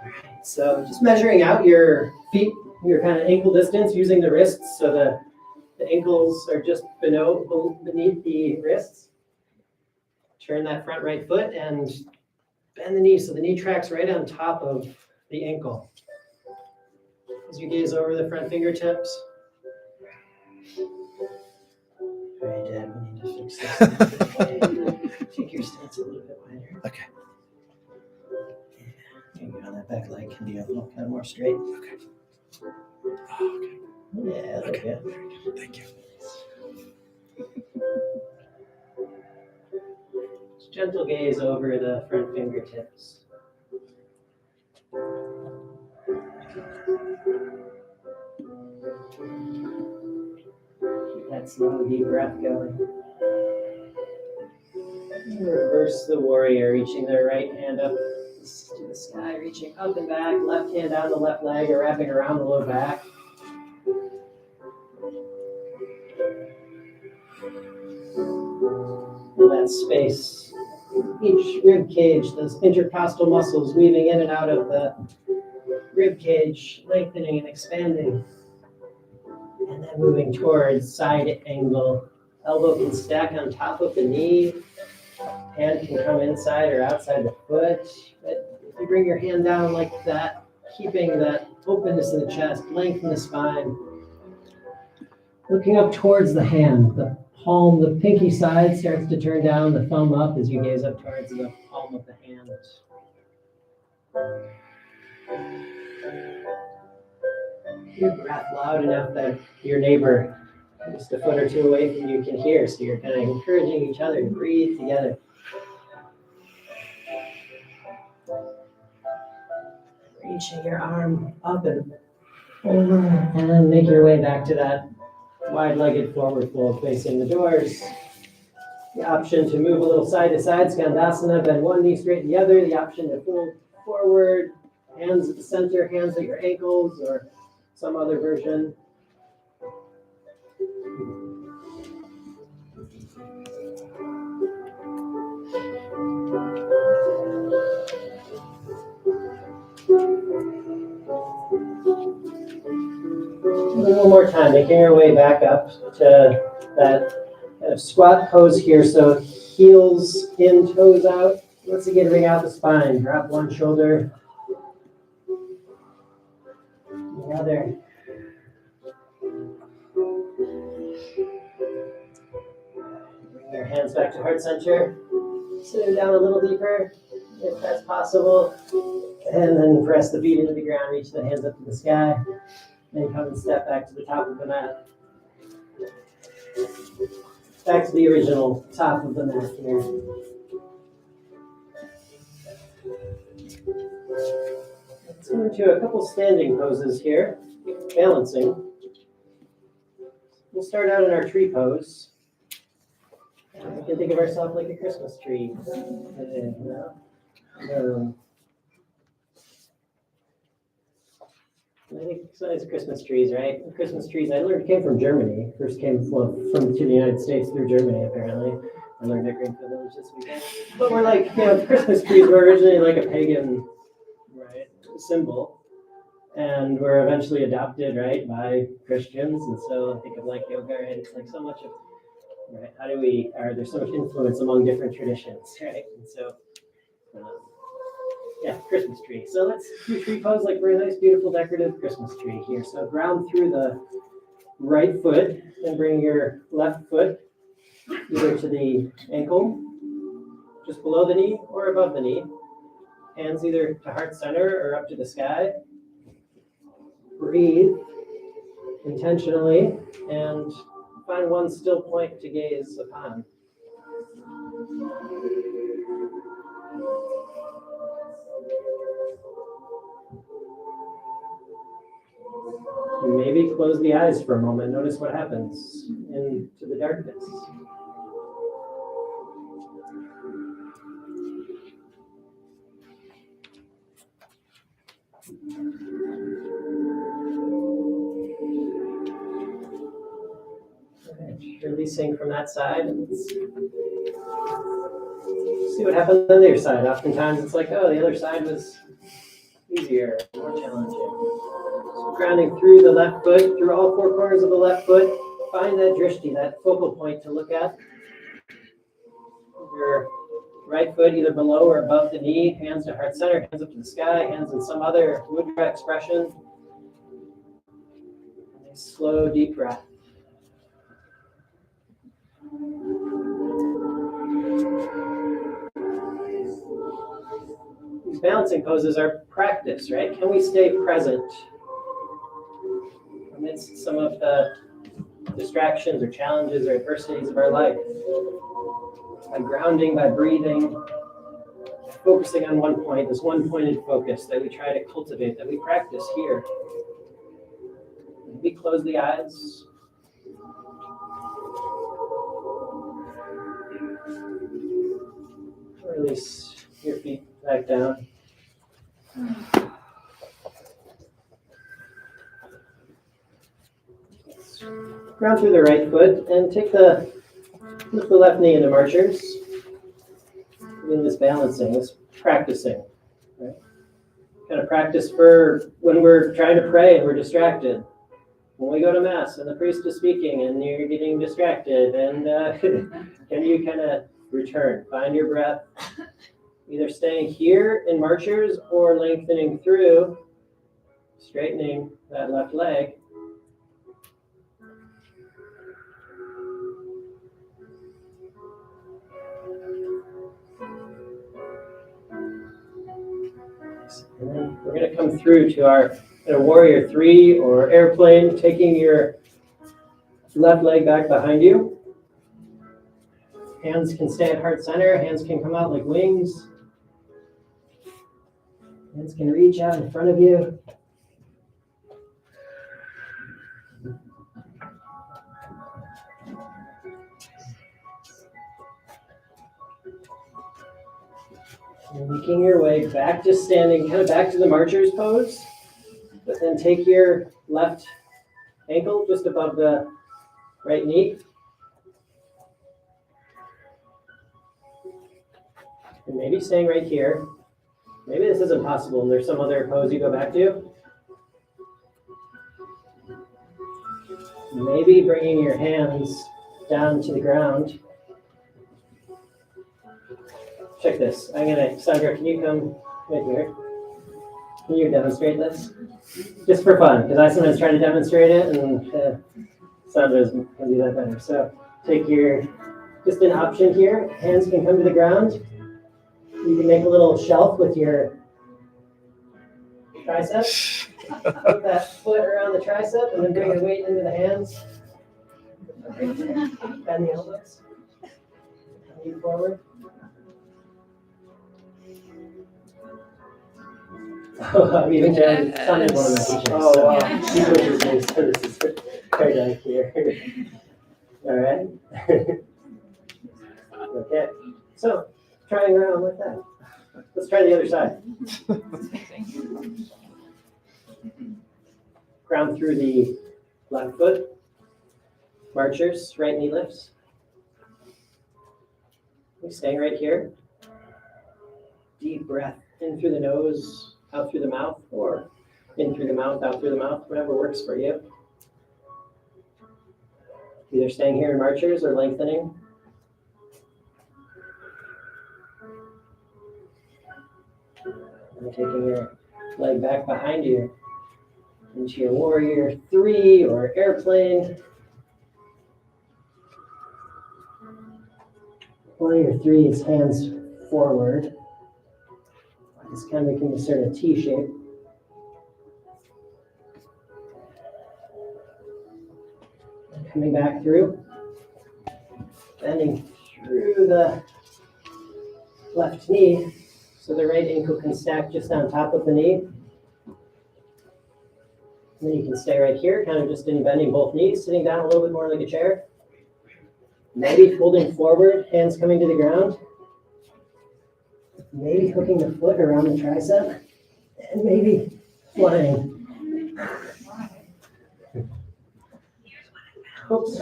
right, so just measuring out your feet your kind of ankle distance using the wrists, so the ankles are just beneath the wrists. Turn that front right foot and bend the knee so the knee tracks right on top of the ankle. As you gaze over the front fingertips. All right, Dad, we need to fix this. Take your stance a little bit wider. Okay. Maybe on that back leg can be a little kind of more straight. Okay. Oh, okay. Yeah, Okay. good. Thank you. Just gentle gaze over the front fingertips. Keep that slow, deep breath going. Reverse the warrior, reaching their right hand up to the sky, reaching up and back, left hand down the left leg or wrapping around the low back. Feel that space. Each rib cage, those intercostal muscles weaving in and out of the rib cage, lengthening and expanding. And then moving towards side angle. Elbow can stack on top of the knee. Hand can come inside or outside the foot. But if you bring your hand down like that, keeping that openness in the chest, lengthen the spine. Looking up towards the hand, the palm, the pinky side starts to turn down, the thumb up as you gaze up towards the palm of the hand. Your breath loud enough that your neighbor, just a foot or two away from you, can hear. So you're kind of encouraging each other to breathe together. Reaching your arm up and over, and then make your way back to that wide-legged forward fold facing the doors. The option to move a little side to side, Skandasana, bend one knee straight to the other. The option to fold forward, hands at the center, hands at your ankles, or some other version. One more time, making our way back up to that kind of squat pose here. So heels in, toes out. Once again, bring out the spine. Drop one shoulder. The other. Bring your hands back to heart center. Sitting down a little deeper, if that's possible. And then press the feet into the ground, reach the hands up to the sky. Then come and step back to the top of the mat. Back to the original top of the mat here. Let's go into a couple standing poses here, balancing. We'll start out in our tree pose. We can think of ourselves like a Christmas tree. I think it's Christmas trees, right? Christmas trees, I learned came from Germany. First came from to the United States through Germany, apparently. I learned at Greenfield Village this weekend. But we're like, Christmas trees were originally like a pagan, right, symbol. And were eventually adopted, right, by Christians. And so I think of like yoga, right? It's like so much of, right, there's so much influence among different traditions, right? And so, Christmas tree. So let's do tree pose like we're a nice, beautiful, decorative Christmas tree here. So ground through the right foot and bring your left foot either to the ankle, just below the knee or above the knee. Hands either to heart center or up to the sky. Breathe intentionally and find one still point to gaze upon. Maybe close the eyes for a moment. Notice what happens into the darkness. Okay, releasing from that side. Let's see what happens on the other side. Oftentimes it's like, oh, the other side was easier, more challenging. So Grounding through the left foot, through all four corners of the left foot. Find that drishti, that focal point to look at. Your right foot either below or above the knee, hands to heart center, hands up to the sky, hands in some other mudra expression. Slow, deep breath. These balancing poses are practice, right? Can we stay present amidst some of the distractions or challenges or adversities of our life? By grounding, by breathing, focusing on one point, this one-pointed focus that we try to cultivate, that we practice here. Maybe close the eyes. Release your feet back down. Ground through the right foot and lift the left knee into marchers. In this balancing, this practicing, right? Kind of practice for when we're trying to pray and we're distracted. When we go to mass and the priest is speaking and you're getting distracted, and can you kind of return, find your breath, either staying here in marchers or lengthening through, straightening that left leg. And then we're going to come through to our warrior three or airplane, taking your left leg back behind you. Hands can stay at heart center. Hands can come out like wings. Hands can reach out in front of you. And making your way back to standing, kind of back to the marcher's pose. But then take your left ankle just above the right knee. And maybe staying right here. Maybe this isn't possible and there's some other pose you go back to. Maybe bringing your hands down to the ground. Check this. Sandra, can you come right here? Can you demonstrate this? Just for fun, because I sometimes try to demonstrate it and Sandra's can do that better. So take just an option here. Hands can come to the ground. You can make a little shelf with your tricep. Put that foot around the tricep and then bring the weight into the hands. Bend the elbows. Lean forward. Oh, I'm even Sandra's one of my teachers. Oh, wow. Yeah. She pushes me, so this is right down here. All right. Okay. So, trying around with that. Let's try the other side. Ground through the left foot. Marchers, right knee lifts. We're staying right here. Deep breath in through the nose, out through the mouth, or in through the mouth, out through the mouth, whatever works for you. Either staying here in marchers or lengthening. And taking your leg back behind you into your warrior three or airplane. Warrior three is hands forward. Just kind of making a sort of T shape. And coming back through. Bending through the left knee so the right ankle can stack just on top of the knee. And then you can stay right here, kind of just in bending both knees, sitting down a little bit more like a chair. Maybe folding forward, hands coming to the ground. Maybe hooking the foot around the tricep. And maybe flying. Oops.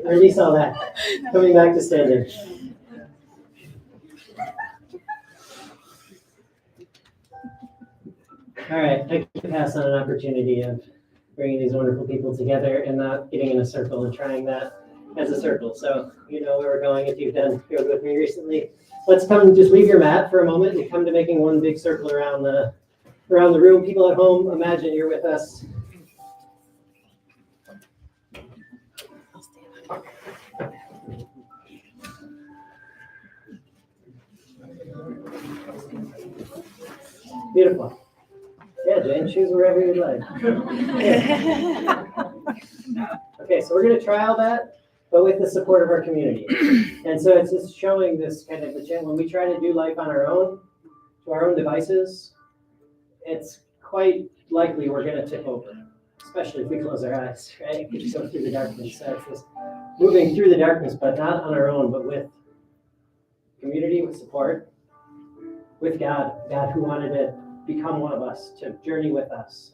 Release all that. Coming back to standing. All right, I can pass on an opportunity of bringing these wonderful people together and not getting in a circle and trying that as a circle. So you know where we're going if you've done yoga with me recently. Let's come, just leave your mat for a moment and come to making one big circle around the room. People at home, imagine you're with us. Beautiful. Yeah, Jane, choose wherever you'd like. Okay, so we're going to try all that, but with the support of our community. And so it's just showing this kind of when we try to do life on our own, to our own devices, it's quite likely we're going to tip over, especially if we close our eyes, right? We just go through the darkness. So it's this moving through the darkness, but not on our own, but with community, with support, with God who wanted to become one of us, to journey with us,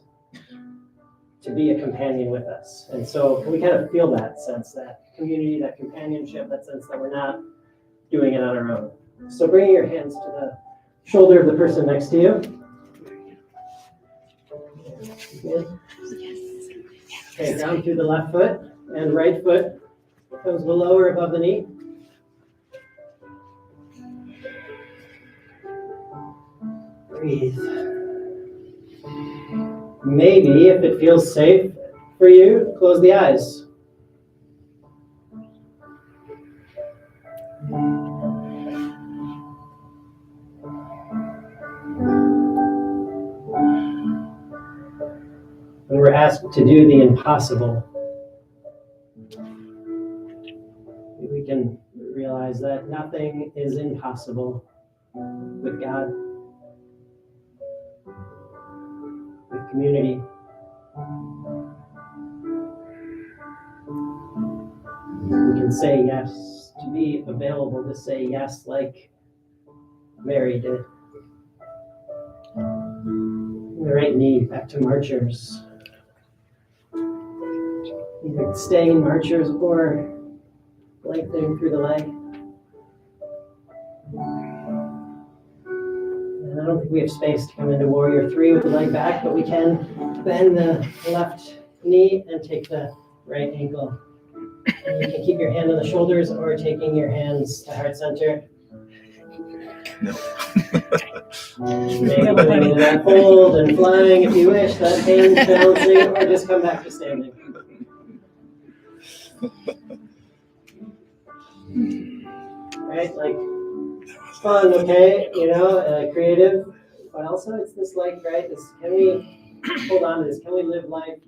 to be a companion with us. And so we kind of feel that sense, that community, that companionship, that sense that we're not doing it on our own. So bringing your hands to the shoulder of the person next to you. Okay, down through the left foot, and right foot comes below or above the knee. Breathe. Maybe, if it feels safe for you, close the eyes. When we're asked to do the impossible, we can realize that nothing is impossible with God, with community. We can say yes, to be available to say yes like Mary did. The right knee back to marchers. Either staying in marchers or lengthening through the leg. And I don't think we have space to come into warrior 3 with the leg back, but we can bend the left knee and take the right ankle. And you can keep your hand on the shoulders or taking your hands to heart center. No. Maybe going into that fold and flying if you wish, that pain balancing, or just come back to standing. Right, like fun, okay, creative, but also it's this like, right, this, can we hold on to this? Can we live life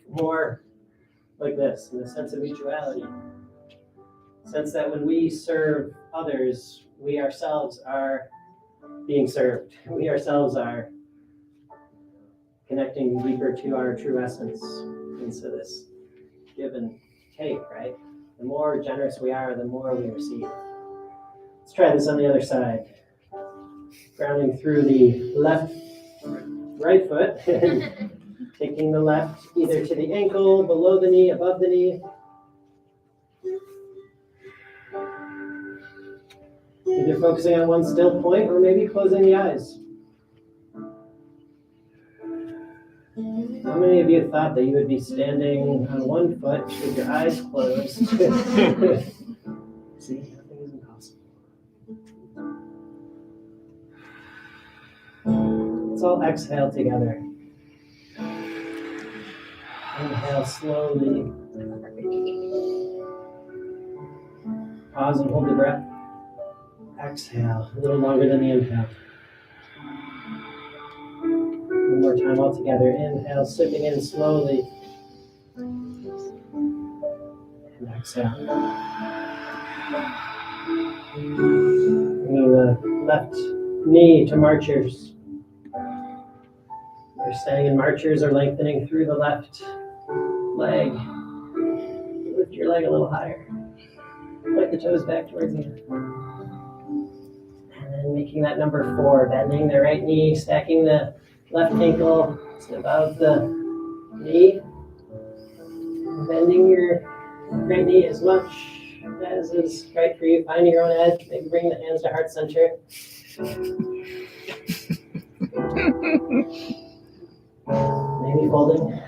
more like this, in the sense of mutuality? Sense that when we serve others, we ourselves are being served. We ourselves are connecting deeper to our true essence. And so this give and take, right? The more generous we are, the more we receive. Let's try this on the other side. Grounding through the right foot, taking the left either to the ankle, below the knee, above the knee. Either focusing on one still point or maybe closing the eyes. How many of you thought that you would be standing on one foot with your eyes closed? See, nothing is impossible. Let's all exhale together. Inhale slowly. Pause and hold the breath. Exhale, a little longer than the inhale. One more time all together. Inhale, sipping in slowly. And exhale. Bringing the left knee to marchers. You're staying in marchers or lengthening through the left leg. Lift your leg a little higher. Point the toes back towards you. And then making that number 4, bending the right knee, stacking the left ankle to above the knee. Bending your right knee as much as is right for you. Finding your own edge. Maybe bring the hands to heart center. Gently folding.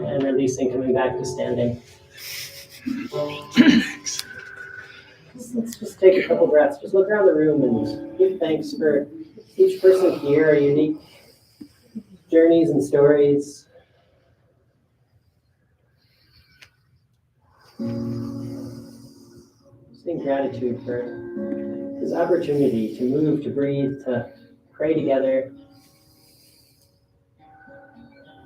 And releasing, coming back to standing. Let's just take a couple breaths. Just look around the room and give thanks for each person here, our unique journeys and stories. Just in gratitude for this opportunity to move, to breathe, to pray together.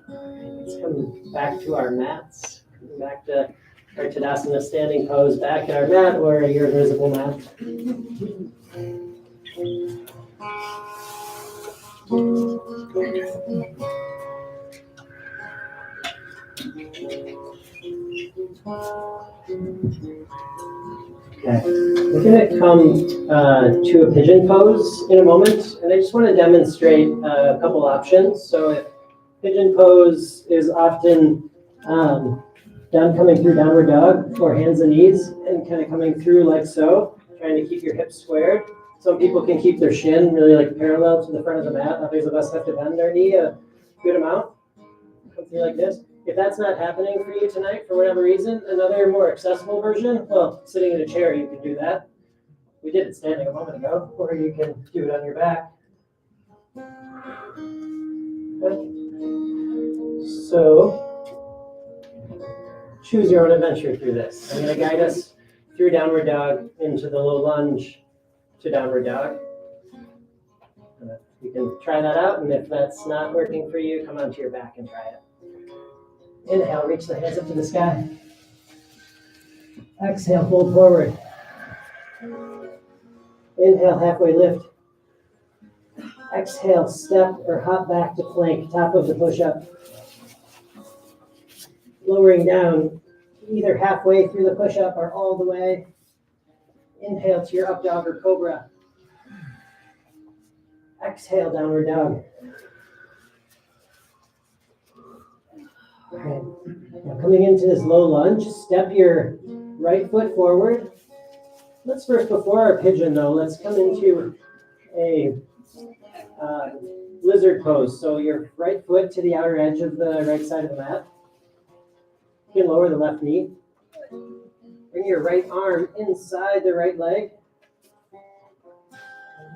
Let's come back to our mats, back to our Tadasana standing pose, back at our mat or your visible mat. Okay, we're going to come to a pigeon pose in a moment, and I just want to demonstrate a couple options. So if pigeon pose is often done coming through downward dog or hands and knees and kind of coming through like so, trying to keep your hips squared. Some people can keep their shin really like parallel to the front of the mat. Others of us have to bend our knee a good amount. Come through like this. If that's not happening for you tonight, for whatever reason, another more accessible version, well, sitting in a chair, you can do that. We did it standing a moment ago, or you can do it on your back. So, choose your own adventure through this. I'm going to guide us through downward dog into the low lunge to downward dog. You can try that out, and if that's not working for you, come onto your back and try it. Inhale, reach the hands up to the sky. Exhale, fold forward. Inhale, halfway lift. Exhale, step or hop back to plank, top of the push-up. Lowering down, either halfway through the push-up or all the way. Inhale to your up dog or cobra. Exhale, downward dog. All right. Now coming into this low lunge, step your right foot forward. Let's first, before our pigeon though, let's come into a lizard pose. So your right foot to the outer edge of the right side of the mat. You can lower the left knee. Bring your right arm inside the right leg.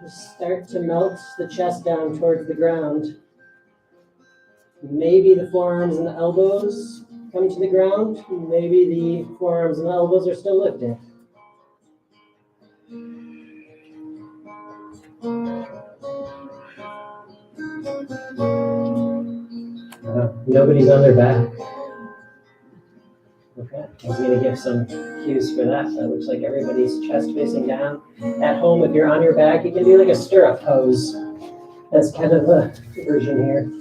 Just start to melt the chest down towards the ground. Maybe the forearms and the elbows come to the ground. Maybe the forearms and the elbows are still lifted. Nobody's on their back. Okay, I'm going to give some cues for that. So it looks like everybody's chest facing down. At home, if you're on your back, you can do like a stirrup pose. That's kind of a version here.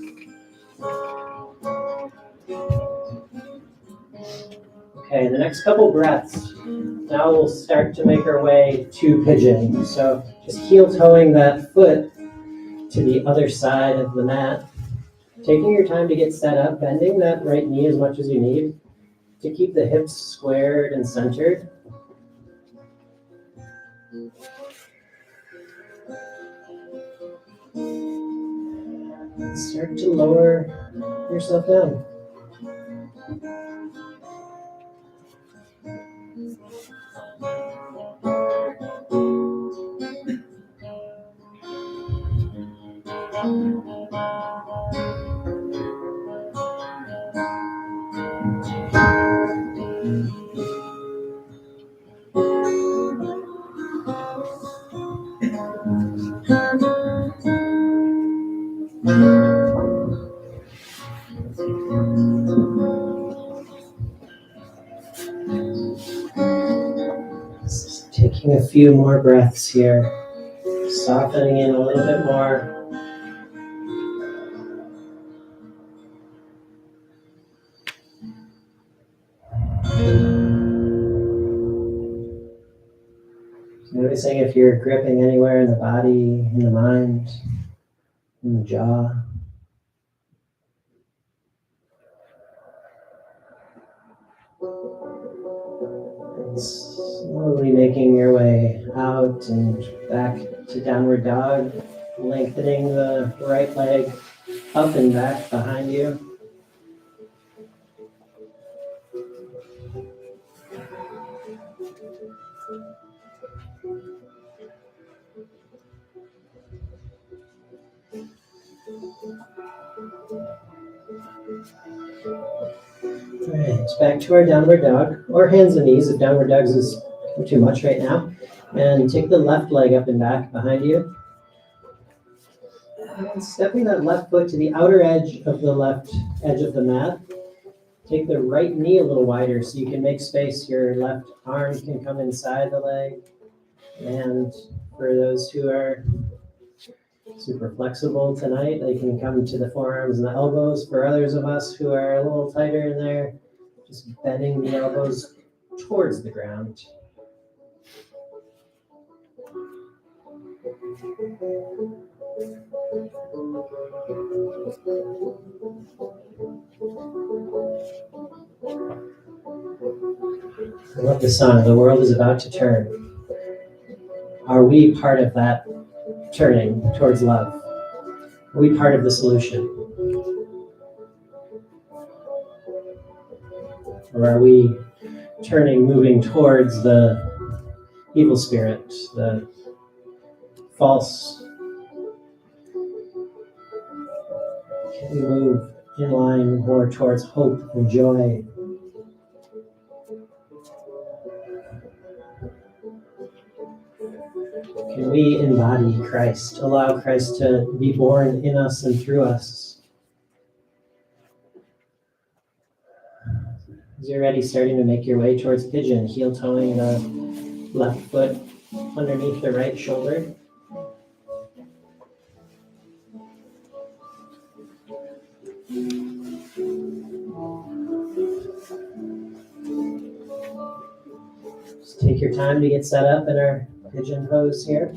Okay, the next couple breaths. Now we'll start to make our way to pigeon. So just heel toeing that foot to the other side of the mat. Taking your time to get set up, bending that right knee as much as you need to keep the hips squared and centered. Start to lower yourself down. Just taking a few more breaths here, softening in a little bit more. Noticing if you're gripping anywhere in the body, in the mind, in the jaw. And slowly making your way out and back to downward dog. Lengthening the right leg up and back behind you. All right, back to our downward dog, or hands and knees if downward dogs is too much right now. And take the left leg up and back behind you. And stepping that left foot to the outer edge of the left edge of the mat. Take the right knee a little wider so you can make space. Your left arm can come inside the leg. And for those who are super flexible tonight, they can come to the forearms and the elbows. For others of us who are a little tighter in there, just bending the elbows towards the ground. I love the song, "The World is About to Turn." Are we part of that turning towards love? Are we part of the solution? Or are we turning, moving towards the evil spirit, the false? Can we move in line more towards hope and joy? Can we embody Christ, allow Christ to be born in us and through us? As you're ready, starting to make your way towards pigeon, heel toeing the left foot underneath the right shoulder. Just take your time to get set up in our pigeon pose here.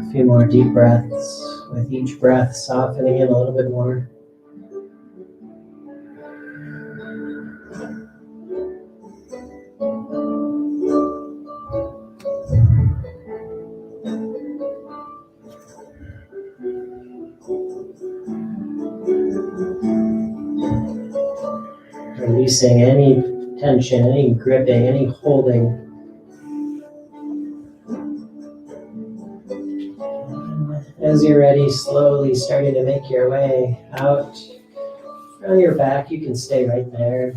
A few more deep breaths, with each breath softening in a little bit more. Releasing any tension, any gripping, any holding. As you're ready, slowly starting to make your way out. On your back, you can stay right there.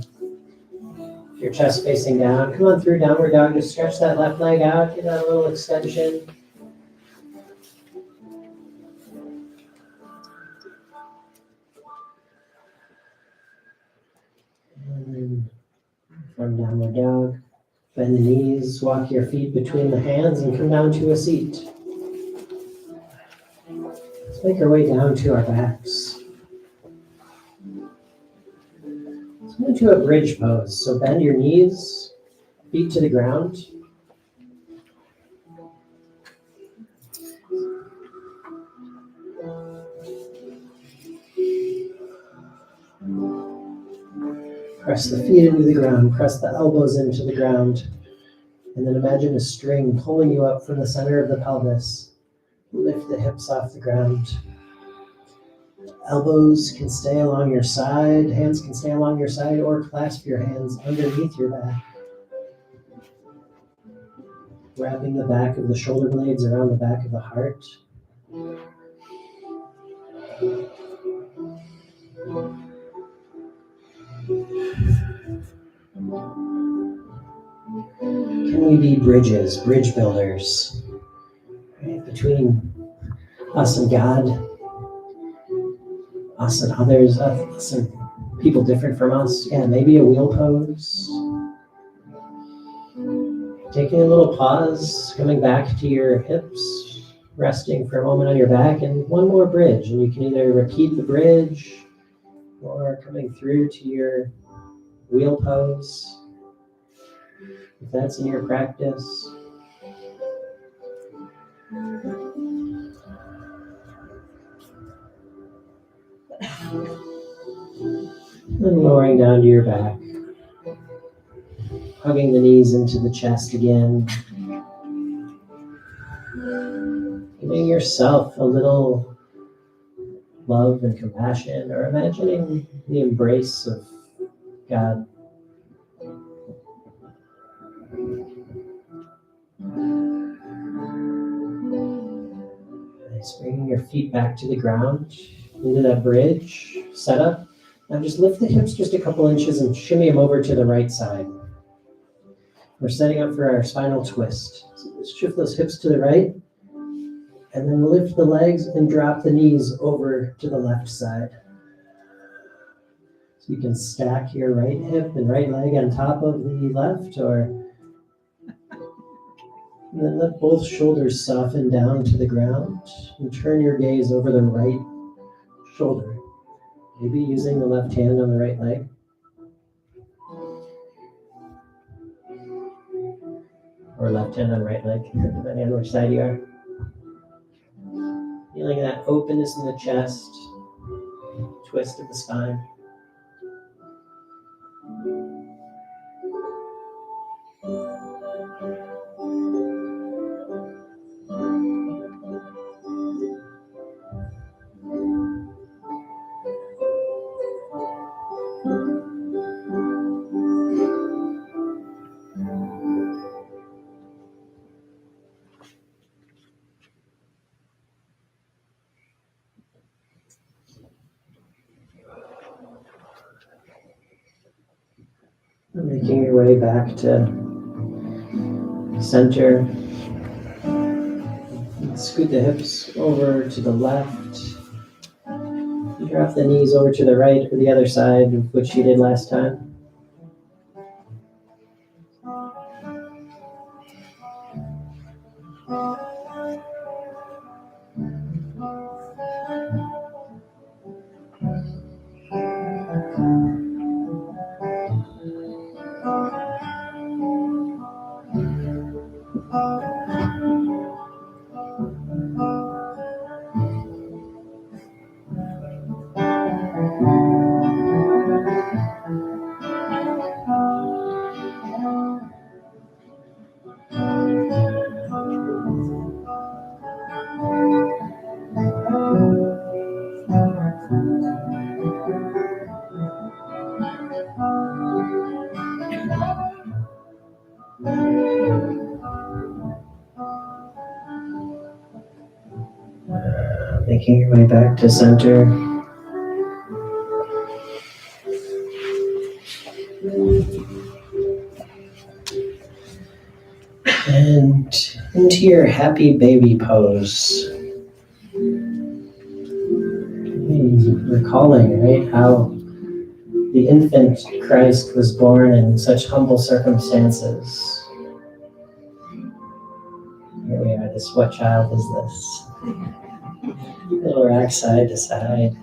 Your chest facing down. Come on through downward dog. Just stretch that left leg out. Get that little extension. And then from downward dog, bend the knees, walk your feet between the hands, and come down to a seat. Let's make our way down to our backs. Let's move to a bridge pose. So bend your knees, feet to the ground. Press the feet into the ground, press the elbows into the ground, and then imagine a string pulling you up from the center of the pelvis. Lift the hips off the ground. Elbows can stay along your side, hands can stay along your side, or clasp your hands underneath your back. Wrapping the back of the shoulder blades around the back of the heart. Can we be bridges, bridge builders, right, between us and God, us and others, us and people different from us? Yeah, maybe a wheel pose. Taking a little pause, coming back to your hips, resting for a moment on your back, and one more bridge. And you can either repeat the bridge or coming through to your wheel pose, if that's in your practice. And lowering down to your back, hugging the knees into the chest again. Giving yourself a little love and compassion, or imagining the embrace of God. Nice. Bringing your feet back to the ground, into that bridge setup. Now just lift the hips just a couple inches and shimmy them over to the right side. We're setting up for our spinal twist. So just shift those hips to the right, and then lift the legs and drop the knees over to the left side. So you can stack your right hip and right leg on top of the left, or and then let both shoulders soften down to the ground and turn your gaze over the right shoulder. Maybe using the left hand on the right leg. Or left hand on right leg, depending on which side you are. Feeling that openness in the chest, twist of the spine. Making your way back to center. Scoot the hips over to the left. Drop the knees over to the right or the other side, which you did last time. Making your way back to center. And into your happy baby pose. Recalling, right, how the infant Christ was born in such humble circumstances. Here we are, this, what child is this? Little rock side to side.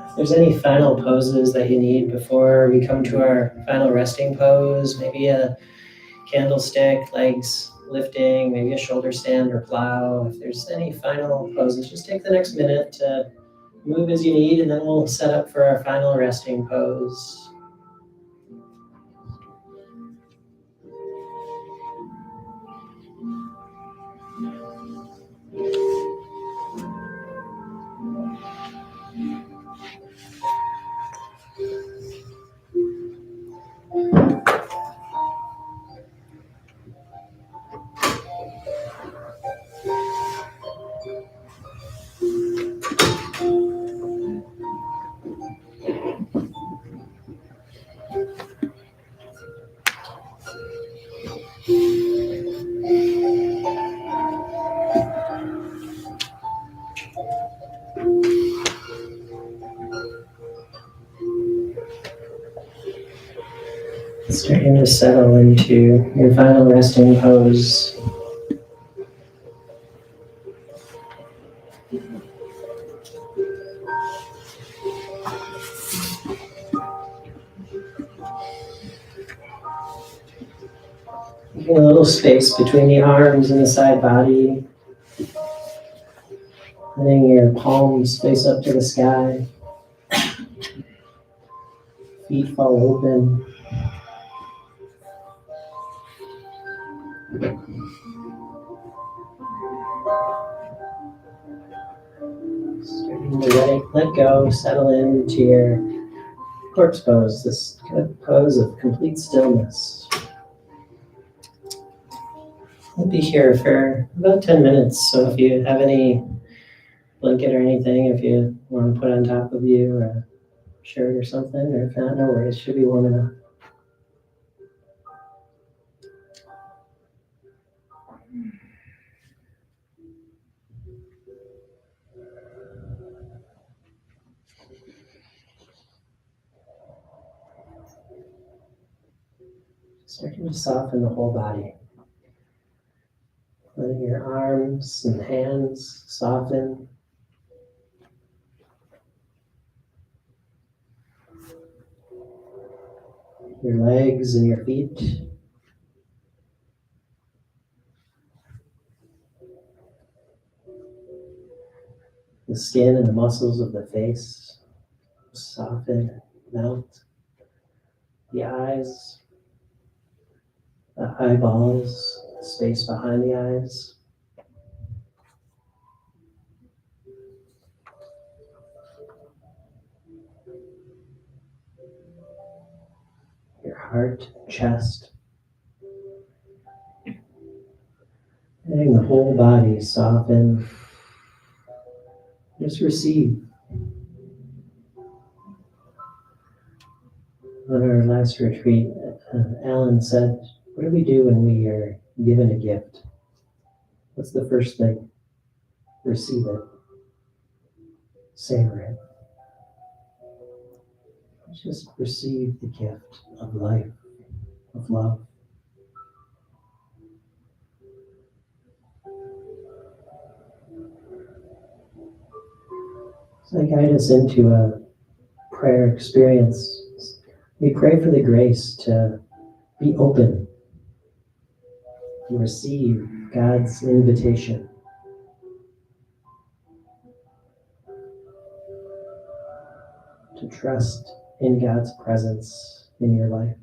If there's any final poses that you need before we come to our final resting pose, maybe a candlestick, legs lifting, maybe a shoulder stand or plow. If there's any final poses, just take the next minute to move as you need, and then we'll set up for our final resting pose. Starting to settle into your final resting pose. Making a little space between the arms and the side body. Letting your palms face up to the sky. Feet fall open. Starting to let go, settle into your corpse pose, this kind of pose of complete stillness. We'll be here for about 10 minutes, so if you have any blanket or anything, if you want to put on top of you, or a shirt or something, or if not, no worries, should be warm enough. Starting to soften the whole body. Letting your arms and hands soften. Your legs and your feet. The skin and the muscles of the face soften, melt. The eyes, the eyeballs, the space behind the eyes. Your heart, chest. Letting the whole body soften. Just receive. On our last retreat, Alan said, what do we do when we are given a gift? What's the first thing? Receive it. Savor it. Just receive the gift of life, of love. So I guide us into a prayer experience. We pray for the grace to be open, to receive God's invitation. To trust in God's presence in your life.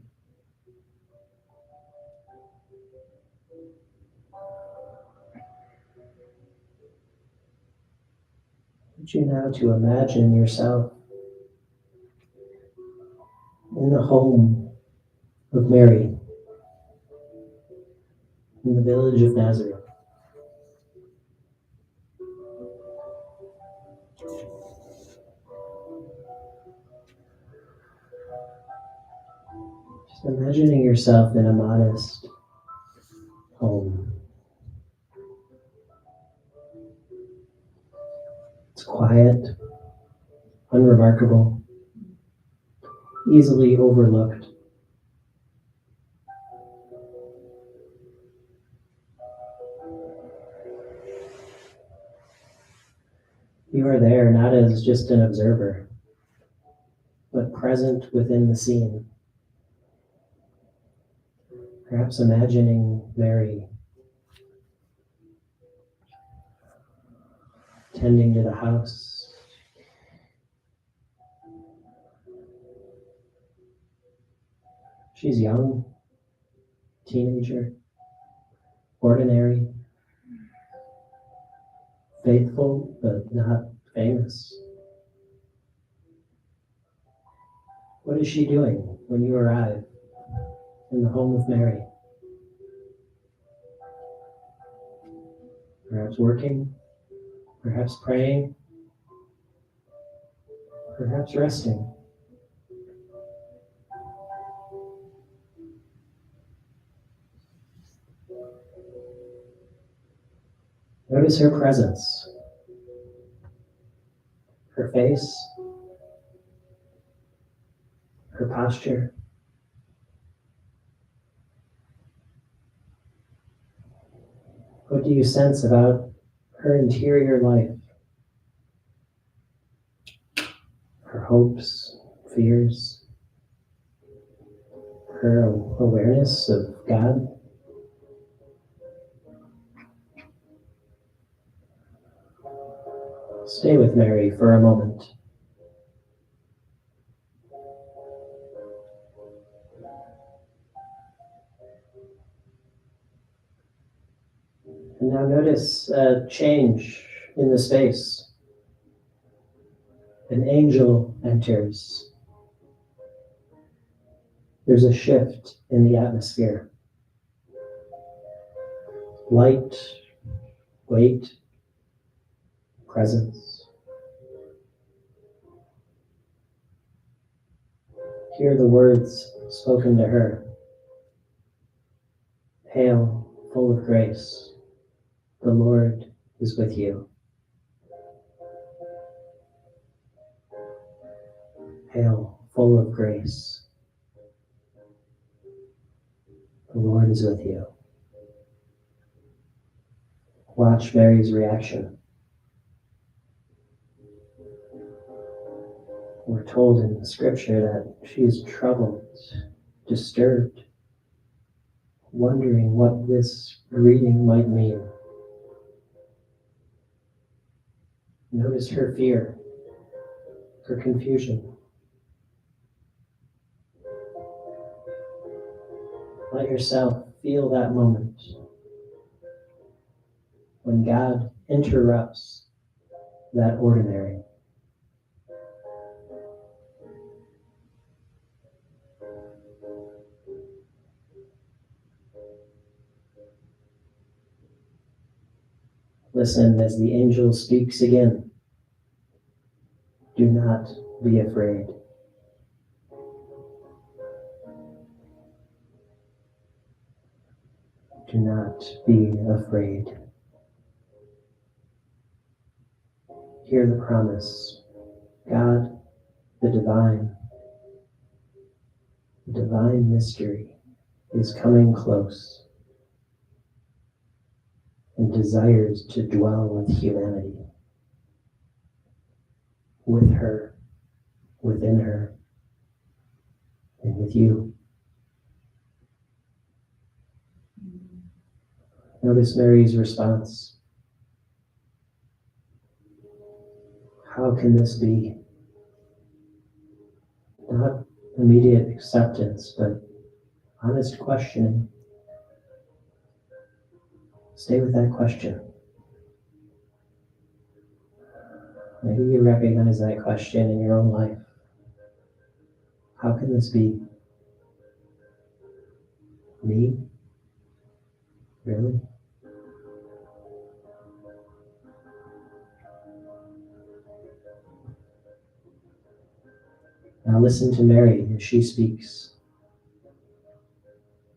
I want you now to imagine yourself in the home of Mary, in the village of Nazareth. Just imagining yourself in a modest home. It's quiet, unremarkable, easily overlooked. You are there not as just an observer, but present within the scene. Perhaps imagining Mary tending to the house. She's young, teenager, ordinary, faithful, but not famous. What is she doing when you arrive in the home of Mary? Perhaps working, perhaps praying, perhaps resting. Notice her presence, her face, her posture. What do you sense about her interior life? Her hopes, fears, her awareness of God? Stay with Mary for a moment. And now notice a change in the space. An angel enters. There's a shift in the atmosphere. Light, weight, presence. Hear the words spoken to her. Hail, full of grace, the Lord is with you. Hail, full of grace, the Lord is with you. Watch Mary's reaction. We're told in Scripture that she is troubled, disturbed, wondering what this greeting might mean. Notice her fear, her confusion. Let yourself feel that moment when God interrupts that ordinary. Listen as the angel speaks again. Do not be afraid. Do not be afraid. Hear the promise. God, the divine mystery is coming close and desires to dwell with humanity, with her, within her, and with you. Notice Mary's response. How can this be? Not immediate acceptance, but honest questioning. Stay with that question. Maybe you recognize that question in your own life. How can this be? Me? Really? Now listen to Mary as she speaks.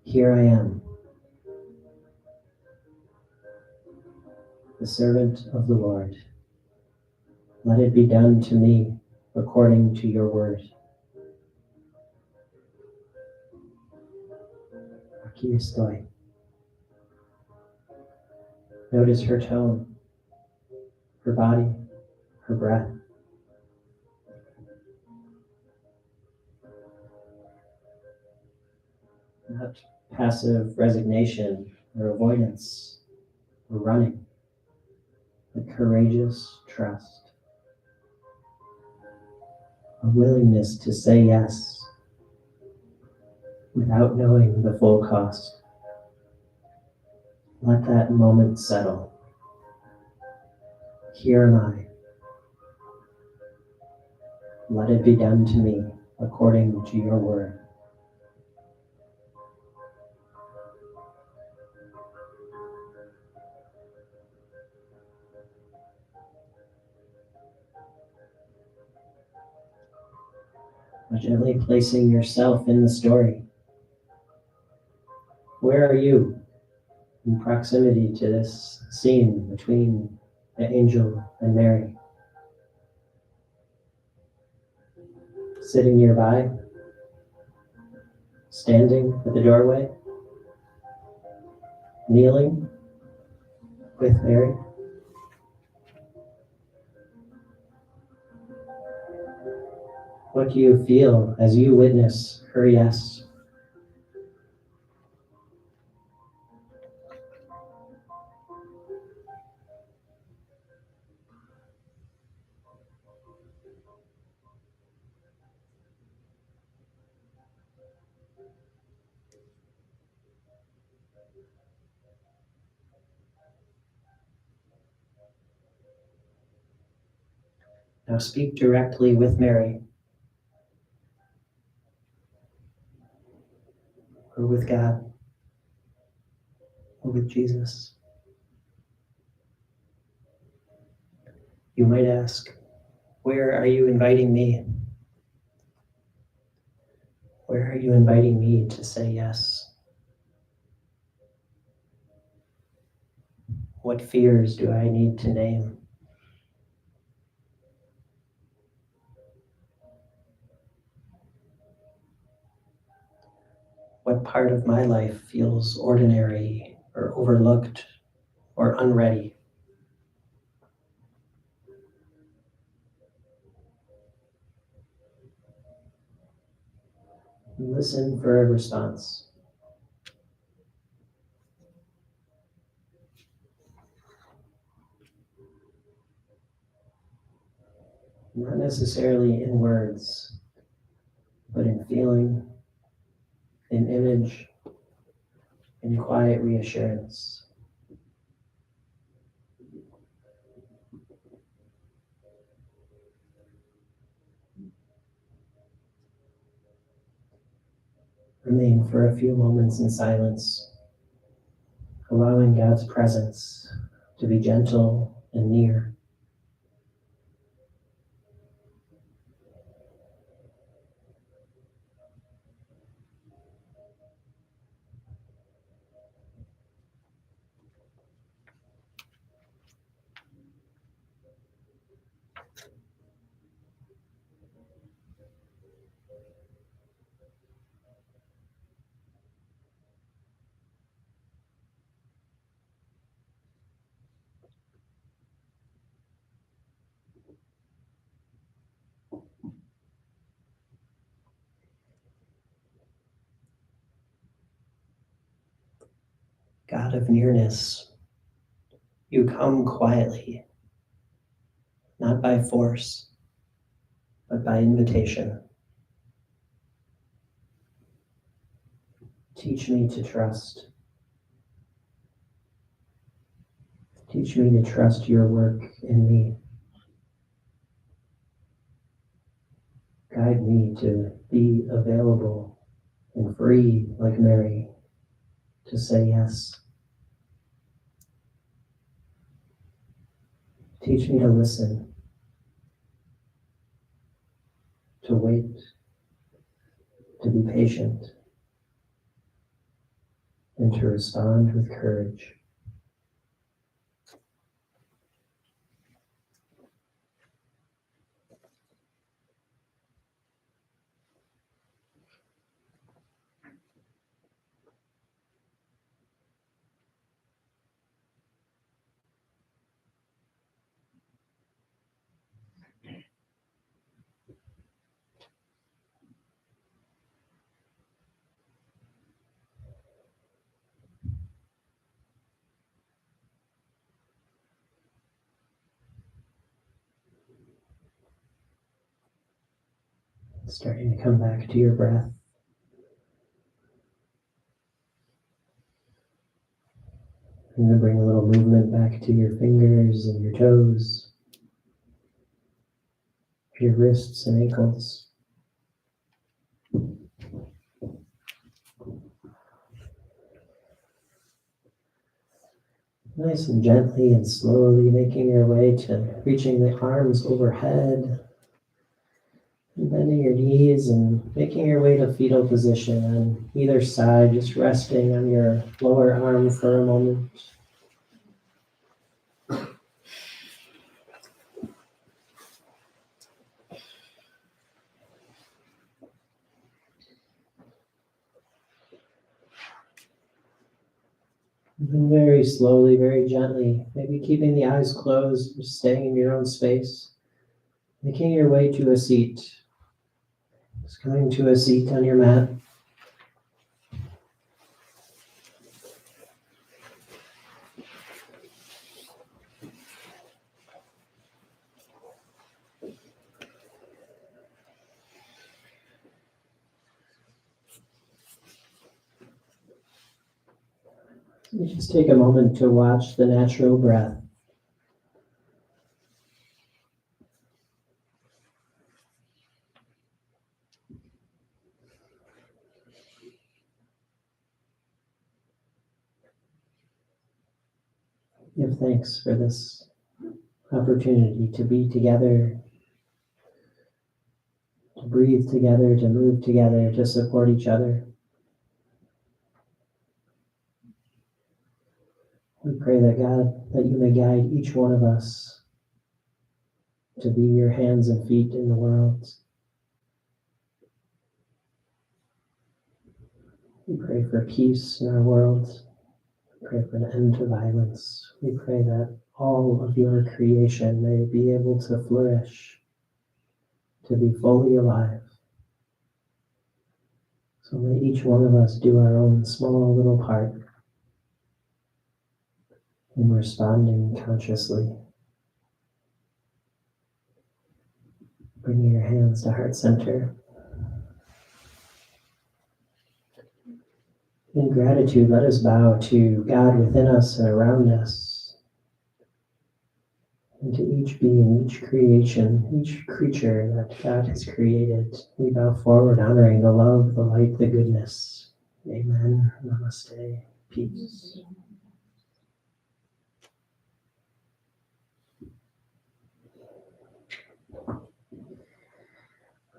Here I am, the servant of the Lord. Let it be done to me according to your word. Aquí estoy. Notice her tone, her body, her breath. Not passive resignation or avoidance or running, but courageous trust. A willingness to say yes without knowing the full cost. Let that moment settle. Here am I. Let it be done to me according to your word. Gently placing yourself in the story. Where are you in proximity to this scene between the angel and Mary? Sitting nearby? Standing at the doorway? Kneeling? with Mary? What do you feel as you witness her yes? Now speak directly with Mary or with God or with Jesus. You might ask, where are you inviting me? Where are you inviting me to say yes? What fears do I need to name? What part of my life feels ordinary or overlooked or unready? Listen for a response. Not necessarily in words, but in feeling, in image, in quiet reassurance. Remain for a few moments in silence, allowing God's presence to be gentle and near. God of nearness, you come quietly, not by force, but by invitation. Teach me to trust. Teach me to trust your work in me. Guide me to be available and free like Mary to say yes. Teach me to listen, to wait, to be patient, and to respond with courage. Starting to come back to your breath. I'm going to bring a little movement back to your fingers and your toes, your wrists and ankles. Nice and gently and slowly making your way to reaching the arms overhead, and bending your knees and making your way to fetal position on either side, just resting on your lower arm for a moment. And then very slowly, very gently, maybe keeping the eyes closed, just staying in your own space, making your way to a seat. Just coming to a seat on your mat. You just take a moment to watch the natural breath. Give thanks for this opportunity to be together, to breathe together, to move together, to support each other. We pray that God, that you may guide each one of us to be your hands and feet in the world. We pray for peace in our world. We pray for an end to violence. We pray that all of your creation may be able to flourish, to be fully alive. So may each one of us do our own small little part in responding consciously. Bringing your hands to heart center. In gratitude, let us bow to God within us and around us, and to each being, each creation, each creature that God has created. We bow forward, honoring the love, the light, the goodness. Amen. Namaste. Peace.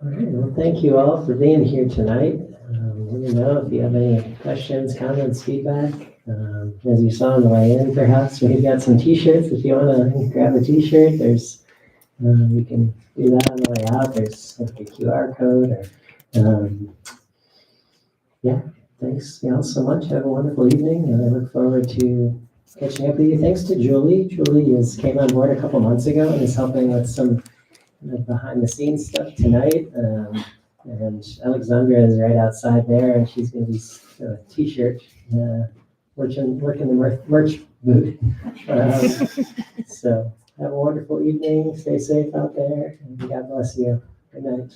All right, well, thank you all for being here tonight. Let me know if you have any questions, comments, feedback. As you saw on the way in, perhaps we've got some t-shirts. If you want to grab a t-shirt, there's we can do that on the way out. There's like a QR code. Yeah, thanks y'all so much. Have a wonderful evening, and I look forward to catching up with you. Thanks to Julie. Julie came on board a couple months ago and is helping with some behind the scenes stuff tonight. And Alexandra is right outside there, and she's going to be t-shirt working the merch booth. So have a wonderful evening. Stay safe out there, and God bless you. Good night.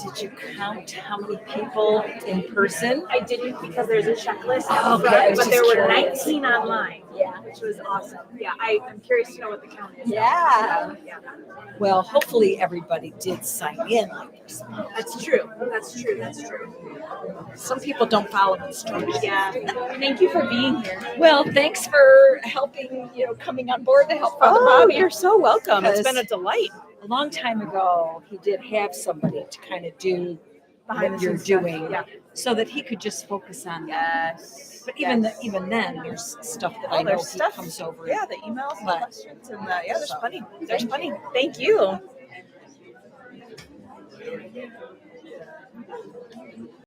Did you count how many people in person? I didn't because there's a checklist Oh, up okay, I front, was but just there were curious. 19 online, Yeah. which was awesome. Yeah, I'm curious to know what the count is. Yeah. Yeah. Well, hopefully everybody did sign in like they're supposed That's true. That's true. That's true. to. Some people don't follow instructions. Yeah. Thank you for being here. Well, thanks for helping, coming on board to help Father Oh, Bobby. you're so welcome. It's Because been a delight. A long time ago, he did have somebody to kind of do Behind what the you're scenes stuff. doing, Yeah. so that he could just focus on that. Yes. But even Yes. even then, there's stuff that Oh, I know there's he stuff. comes over. Yeah, the emails, and But- questions, and there's So, plenty. There's thank plenty. Thank you.